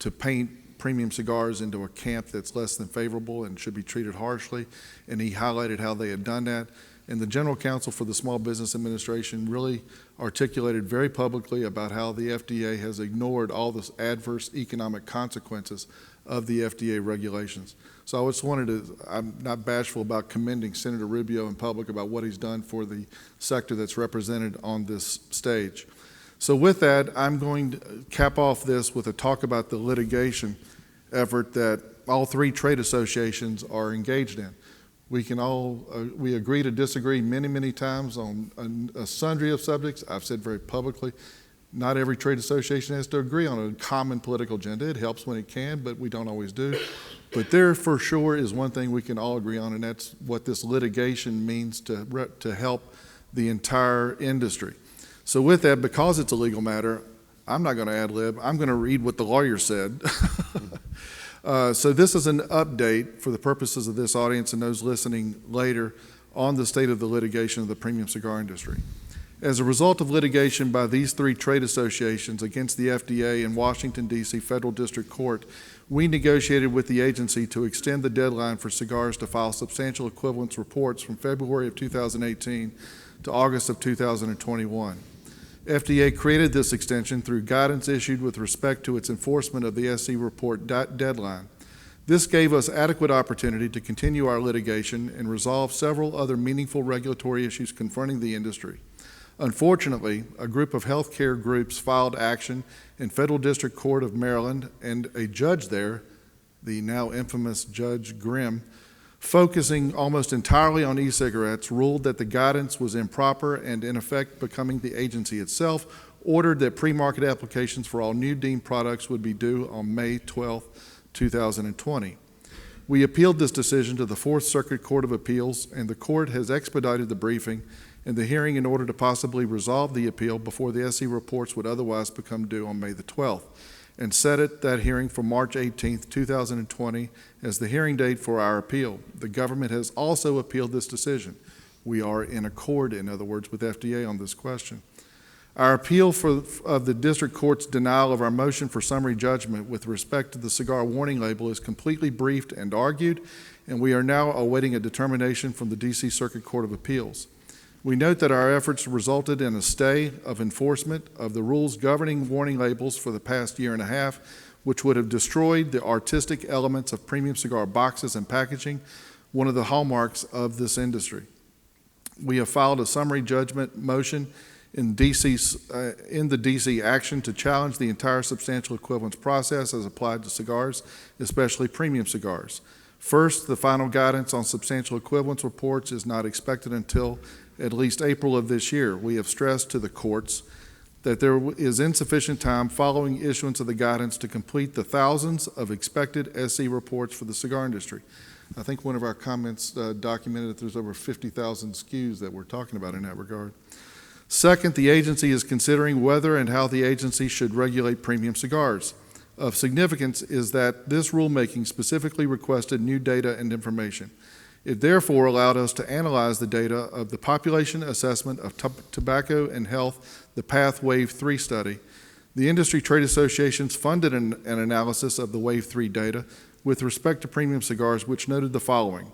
to paint premium cigars into a camp that's less than favorable and should be treated harshly, and he highlighted how they had done that. And the General Counsel for the Small Business Administration really articulated very publicly about how the FDA has ignored all the adverse economic consequences of the FDA regulations. So I just I'm not bashful about commending Senator Rubio in public about what he's done for the sector that's represented on this stage. So with that, I'm going to cap off this with a talk about the litigation effort that all three trade associations are engaged in. We agree to disagree many, many times on a sundry of subjects. I've said very publicly, not every trade association has to agree on a common political agenda. It helps when it can, but we don't always do. But there for sure is one thing we can all agree on, and that's what this litigation means to help the entire industry. So with that, because it's a legal matter, I'm not going to ad lib. I'm going to read what the lawyer said. So this is an update for the purposes of this audience and those listening later on the state of the litigation of the premium cigar industry. As a result of litigation by these three trade associations against the FDA in Washington, D.C. Federal District Court, we negotiated with the agency to extend the deadline for cigars to file substantial equivalence reports from February of 2018 to August of 2021. FDA created this extension through guidance issued with respect to its enforcement of the SC report deadline. This gave us adequate opportunity to continue our litigation and resolve several other meaningful regulatory issues confronting the industry. Unfortunately, a group of healthcare groups filed action in Federal District Court of Maryland, and a judge there, the now infamous Judge Grimm, focusing almost entirely on e-cigarettes, ruled that the guidance was improper and, in effect, becoming the agency itself, ordered that pre-market applications for all new deemed products would be due on May 12, 2020. We appealed this decision to the Fourth Circuit Court of Appeals, and the court has expedited the briefing and the hearing in order to possibly resolve the appeal before the SC reports would otherwise become due on May the 12th, and set that hearing for March 18, 2020 as the hearing date for our appeal. The government has also appealed this decision. We are in accord, in other words, with FDA on this question. Our appeal of the district court's denial of our motion for summary judgment with respect to the cigar warning label is completely briefed and argued, and we are now awaiting a determination from the D.C. Circuit Court of Appeals. We note that our efforts resulted in a stay of enforcement of the rules governing warning labels for the past year and a half, which would have destroyed the artistic elements of premium cigar boxes and packaging, one of the hallmarks of this industry. We have filed a summary judgment motion in the DC action to challenge the entire substantial equivalence process as applied to cigars, especially premium cigars. First, the final guidance on substantial equivalence reports is not expected until at least April of this year. We have stressed to the courts that there is insufficient time following issuance of the guidance to complete the thousands of expected SC reports for the cigar industry. I think one of our comments documented that there's over 50,000 SKUs that we're talking about in that regard. Second, the agency is considering whether and how the agency should regulate premium cigars. Of significance is that this rulemaking specifically requested new data and information. It therefore allowed us to analyze the data of the Population Assessment of Tobacco and Health, the PATH Wave 3 study. The industry trade associations funded an analysis of the Wave 3 data with respect to premium cigars, which noted the following.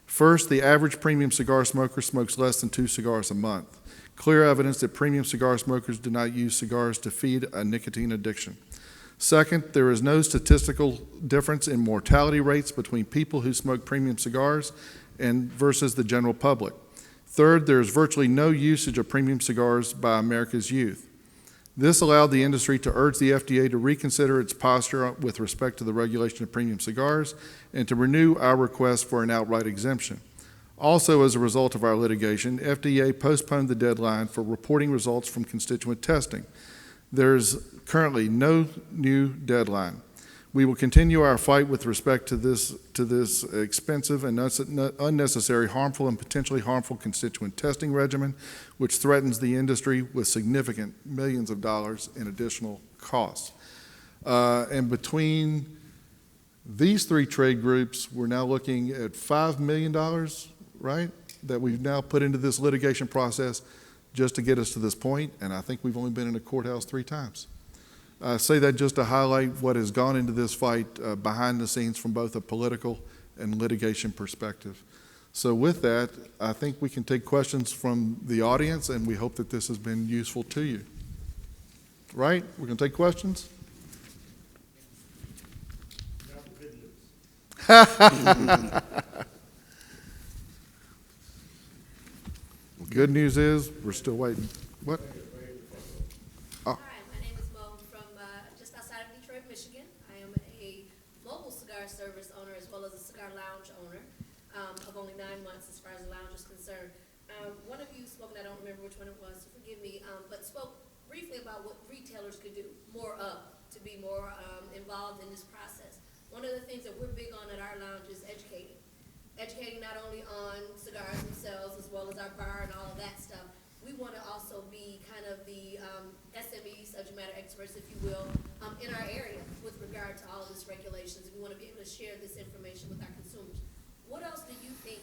First, the average premium cigar smoker smokes less than 2 cigars a month. Clear evidence that premium cigar smokers do not use cigars to feed a nicotine addiction. Second, there is no statistical difference in mortality rates between people who smoke premium cigars and versus the general public. Third, there is virtually no usage of premium cigars by America's youth. This allowed the industry to urge the FDA to reconsider its posture with respect to the regulation of premium cigars and to renew our request for an outright exemption. Also, as a result of our litigation, FDA postponed the deadline for reporting results from constituent testing. There's currently no new deadline. We will continue our fight with respect to this expensive and unnecessary, harmful, and potentially harmful constituent testing regimen, which threatens the industry with significant millions of dollars in additional costs. And between these three trade groups, we're now looking at $5 million, right, that we've now put into this litigation process just to get us to this point, and I think we've only been in the courthouse 3 times. I say that just to highlight what has gone into this fight behind the scenes from both a political and litigation perspective. So with that, I think we can take questions from the audience, and we hope that this has been useful to you. Right? We're going to take questions? Good news is we're still waiting. What? Hi, my name is Mo. I'm from just outside of Detroit, Michigan. I am a mobile cigar service owner as well as a cigar lounge owner of only 9 months as far as the lounge is concerned. One of you spoke, and I don't remember which one it was, so forgive me, but spoke briefly about what retailers could do more of to be more involved in this process. One of the things that we're big on at our lounge is educating. Educating not only on cigars themselves as well as our bar and all of that stuff. We want to also be kind of the SME, subject matter experts, if you will, in our area with regard to all of this regulations. We want to be able to share this information with our consumers. What else do you think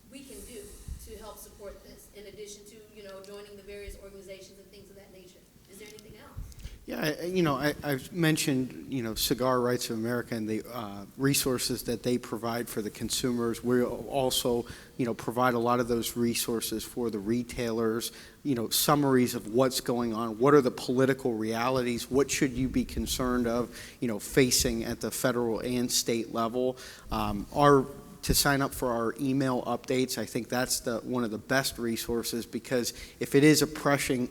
we can do to help support this, in addition to, joining the various organizations and things of that nature? Is there anything else? Yeah, I've mentioned, Cigar Rights of America and the resources that they provide for the consumers. We also, provide a lot of those resources for the retailers, summaries of what's going on, what are the political realities, what should you be concerned of, facing at the federal and state level. To sign up for our email updates, I think that's one of the best resources, because if it is a pressing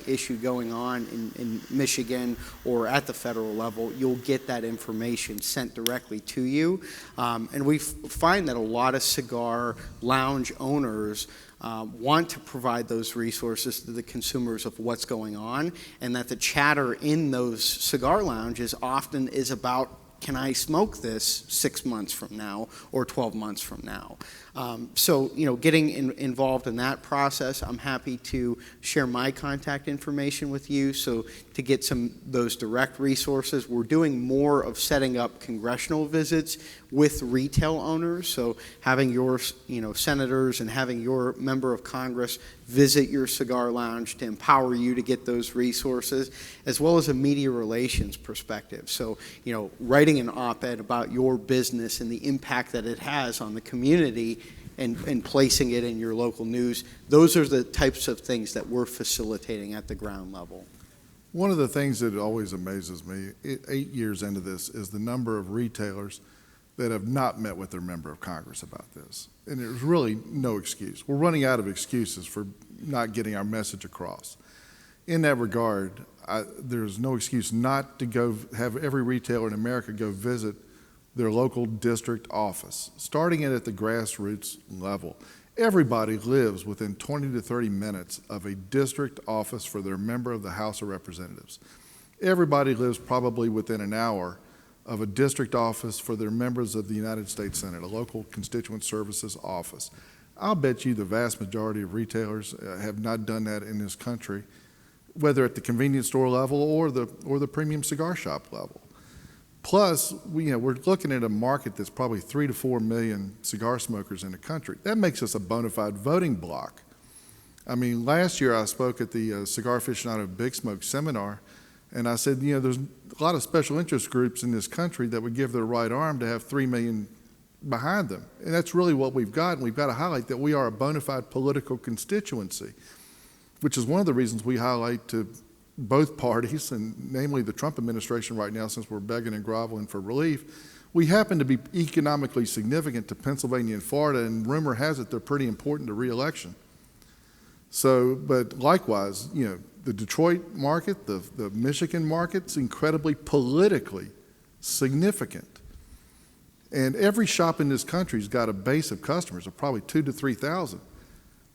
issue going on in Michigan or at the federal level, you'll get that information sent directly to you. And we find that a lot of cigar lounge owners want to provide those resources to the consumers of what's going on, and that the chatter in those cigar lounges often is about, can I smoke this 6 months from now or 12 months from now? So, getting involved in that process, I'm happy to share my contact information with you. So to get those direct resources, we're doing more of setting up congressional visits with retail owners. So having your, senators and having your member of Congress visit your cigar lounge to empower you to get those resources, as well as a media relations perspective. So, writing an op-ed about your business and the impact that it has on the community, and placing it in your local news. Those are the types of things that we're facilitating at the ground level. One of the things that always amazes me, 8 years into this, is the number of retailers that have not met with their member of Congress about this. And there's really no excuse. We're running out of excuses for not getting our message across. In that regard, there's no excuse not to go have every retailer in America go visit their local district office, starting it at the grassroots level. Everybody lives within 20 to 30 minutes of a district office for their member of the House of Representatives. Everybody lives probably within an hour of a district office for their members of the United States Senate, a local constituent services office. I'll bet you the vast majority of retailers have not done that in this country, whether at the convenience store level or the premium cigar shop level. Plus, we're looking at a market that's probably 3 to 4 million cigar smokers in the country. That makes us a bona fide voting bloc. I mean, last year I spoke at the Cigar Aficionado Big Smoke seminar, and I said, there's a lot of special interest groups in this country that would give their right arm to have 3 million behind them. And that's really what we've got, and we've got to highlight that we are a bona fide political constituency, which is one of the reasons we highlight to both parties, and namely the Trump administration right now, since we're begging and groveling for relief. We happen to be economically significant to Pennsylvania and Florida, and rumor has it they're pretty important to re-election. So, but likewise, the Detroit market, the Michigan market's incredibly politically significant. And every shop in this country's got a base of customers of probably 2,000 to 3,000.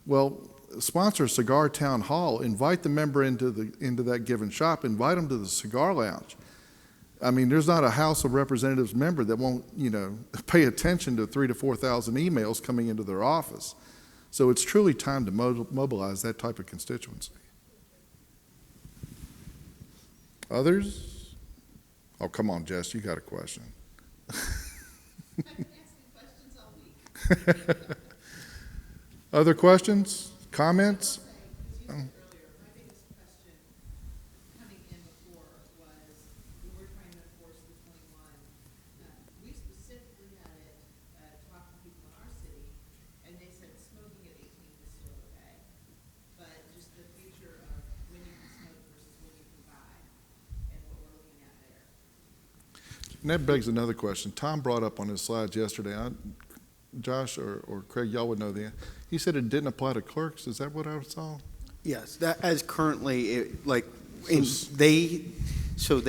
Well, sponsor a cigar town hall, invite the member into that given shop, invite them to the cigar lounge. I mean, there's not a House of Representatives member that won't, pay attention to 3,000 to 4,000 emails coming into their office. So it's truly time to mobilize that type of constituency. Others? Oh, come on, Jess, you got a question. I've been asking questions all week. Other questions? Comments? Earlier, my biggest question coming in before was, we were trying to enforce the 21. We specifically had it talk to people in our city, and they said smoking at 18 is still okay, but just the future of when you can smoke versus when you can buy, and what we're looking at there. And that begs another question. Tom brought up on his slides yesterday, Josh or Craig, y'all would know the answer. He said it didn't apply to clerks. Is that what I saw? Yes, that as currently, they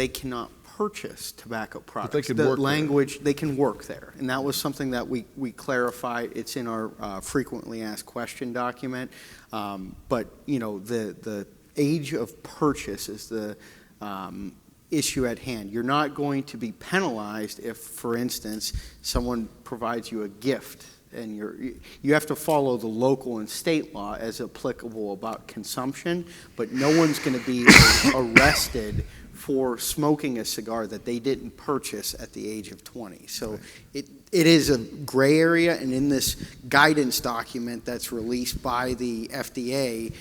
cannot purchase tobacco products. they can The work there. language, they can work there. And that was something that we clarified. It's in our frequently asked question document. But, the age of purchase is the issue at hand. You're not going to be penalized if, for instance, someone provides you a gift, and you have to follow the local and state law as applicable about consumption, but no one's going to be arrested for smoking a cigar that they didn't purchase at the age of 20. So it is a gray area, and in this guidance document that's released by the FDA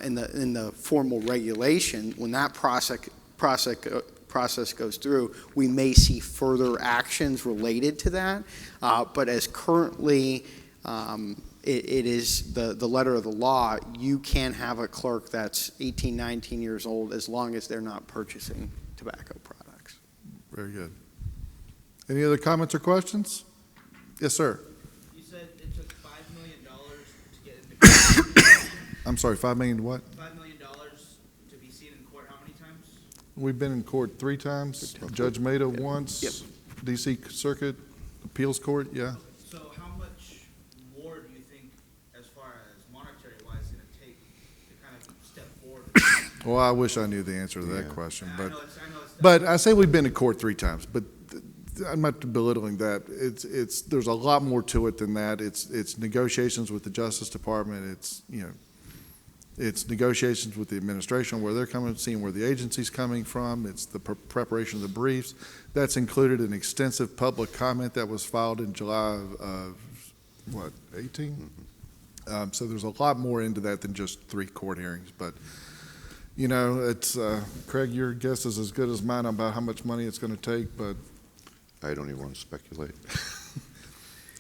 in the formal regulation, when that process goes through, we may see further actions related to that. But as currently it is the letter of the law, you can have a clerk that's 18, 19 years old as long as they're not purchasing tobacco products. Very good. Any other comments or questions? Yes, sir. You said it took $5 million to get into I'm sorry, $5 million what? $5 million to be seen in court how many times? We've been in court 3 times. Judge Maida once. Yep. DC Circuit Appeals Court, yeah. So how much more do you think, as far as monetary-wise, is going to take to kind of step forward? Well, I wish I knew the answer to that question, I but know it's but I say we've been in court 3 times, but I'm not belittling that. There's a lot more to it than that. It's negotiations with the Justice Department. It's negotiations with the administration, where they're coming, seeing where the agency's coming from. It's the preparation of the briefs. That's included an extensive public comment that was filed in July of 18? So there's a lot more into that than just 3 court hearings. But, it's, Craig, your guess is as good as mine about how much money it's going to take, but I don't even want to speculate.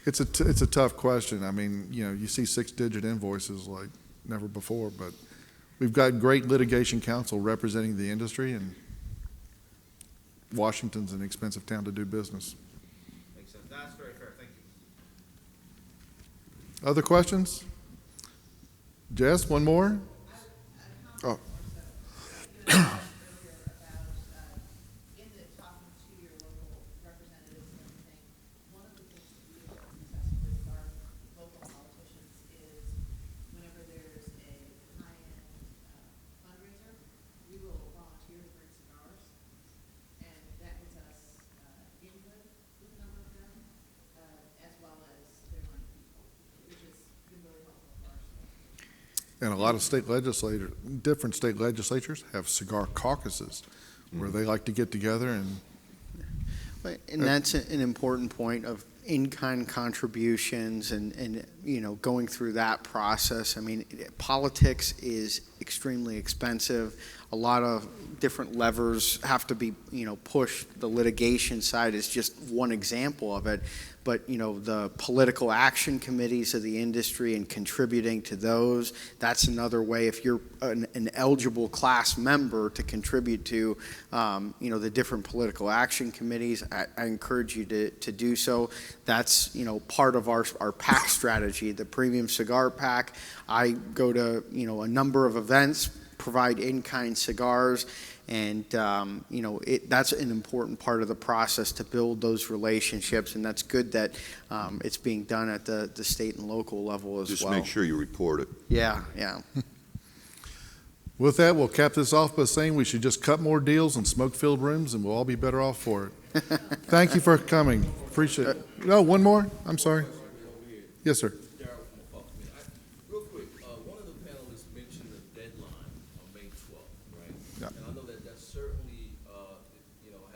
It's a tough question. I mean, you see 6-digit invoices like never before, but we've got great litigation counsel representing the industry, and Washington's an expensive town to do business. Makes sense. That's very fair. Thank you. Other questions? Jess, one more? Oh. In the talking to your local representatives and everything, one of the things that we have successful with our local politicians is whenever there's a high-end fundraiser, we will volunteer to bring cigars, and that gets us input with a number of them, as well as their money people, which has been really helpful for our state. And a lot of different state legislatures have cigar caucuses where they like to get together and And that's an important point of in-kind contributions and going through that process. I mean, politics is extremely expensive. A lot of different levers have to be, pushed. The litigation side is just one example of it. But, the political action committees of the industry and contributing to those, that's another way if you're an eligible class member to contribute to, the different political action committees. I encourage you to do so. That's, part of our pack strategy, the Premium Cigar Pack. I go to, a number of events, provide in-kind cigars, and that's an important part of the process to build those relationships, and that's good that it's being done at the state and local level as well. Just make sure you report it. Yeah. with that, we'll cap this off by saying we should just cut more deals and smoke-filled rooms, and we'll all be better off for it. Thank you for coming. Appreciate it. No, one more? I'm sorry. Yes, sir. Real quick, one of the panelists mentioned the deadline of May 12th, right? Yeah. And I know that certainly,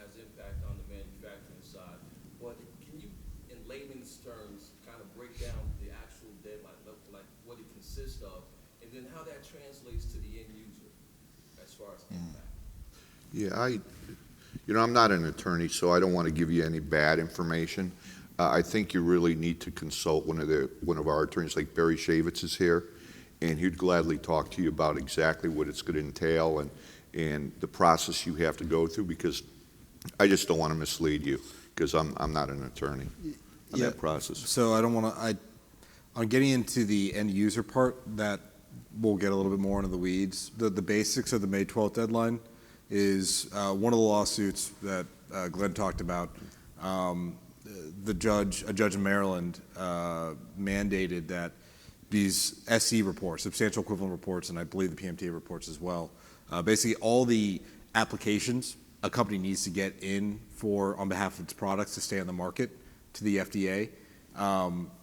has impact on the manufacturing side. But can you, in layman's terms, kind of break down the actual deadline, like what it consists of, and then how that translates to the end user as far as impact? Yeah, I'm not an attorney, so I don't want to give you any bad information. I think you really need to consult one of our attorneys, like Barry Shavitz is here, and he'd gladly talk to you about exactly what it's going to entail and the process you have to go through, because I just don't want to mislead you, because I'm not an attorney on that process. So I don't want to, on getting into the end user part, that we'll get a little bit more into the weeds. The basics of the May 12th deadline is one of the lawsuits that Glenn talked about. A judge in Maryland mandated that these SE reports, substantial equivalent reports, and I believe the PMTA reports as well, basically all the applications a company needs to get in on behalf of its products to stay on the market to the FDA,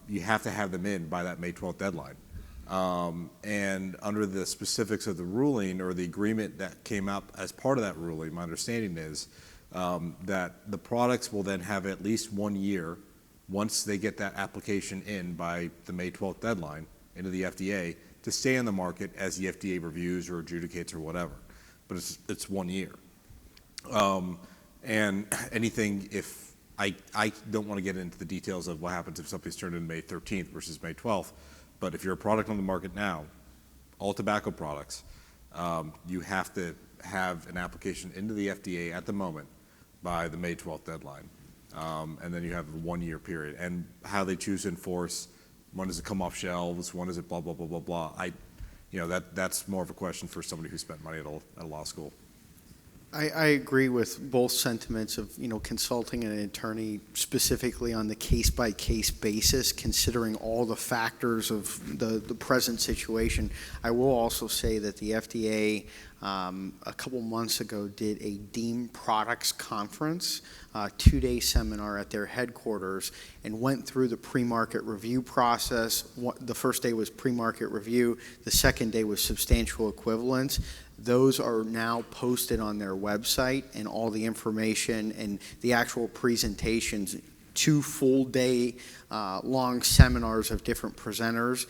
you have to have them in by that May 12th deadline. And under the specifics of the ruling or the agreement that came up as part of that ruling, my understanding is that the products will then have at least 1 year once they get that application in by the May 12th deadline into the FDA to stay on the market as the FDA reviews or adjudicates or whatever. But it's 1 year. And anything, if I don't want to get into the details of what happens if something's turned in May 13th versus May 12th, but if you're a product on the market now, all tobacco products, you have to have an application into the FDA at the moment by the May 12th deadline. And then you have a 1 year period. And how they choose to enforce, when does it come off shelves, when does it blah, blah, blah, blah, blah. That's more of a question for somebody who spent money at a law school. I agree with both sentiments of, consulting an attorney specifically on the case-by-case basis, considering all the factors of the present situation. I will also say that the FDA a couple months ago did a deemed products conference, 2-day seminar at their headquarters, and went through the pre-market review process. The first day was pre-market review. The second day was substantial equivalence. Those are now posted on their website, and all the information and the actual presentations 2 full-day long seminars of different presenters.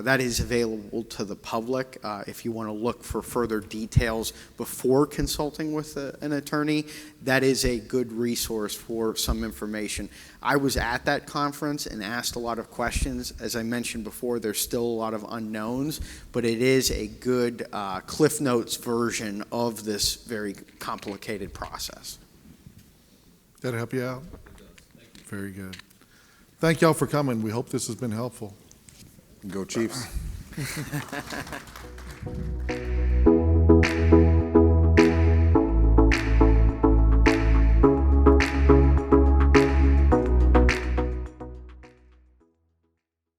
That is available to the public. If you want to look for further details before consulting with an attorney, that is a good resource for some information. I was at that conference and asked a lot of questions. As I mentioned before, there's still a lot of unknowns, but it is a good Cliff Notes version of this very complicated process. That help you out? Very good. Thank y'all for coming. We hope this has been helpful. Go Chiefs.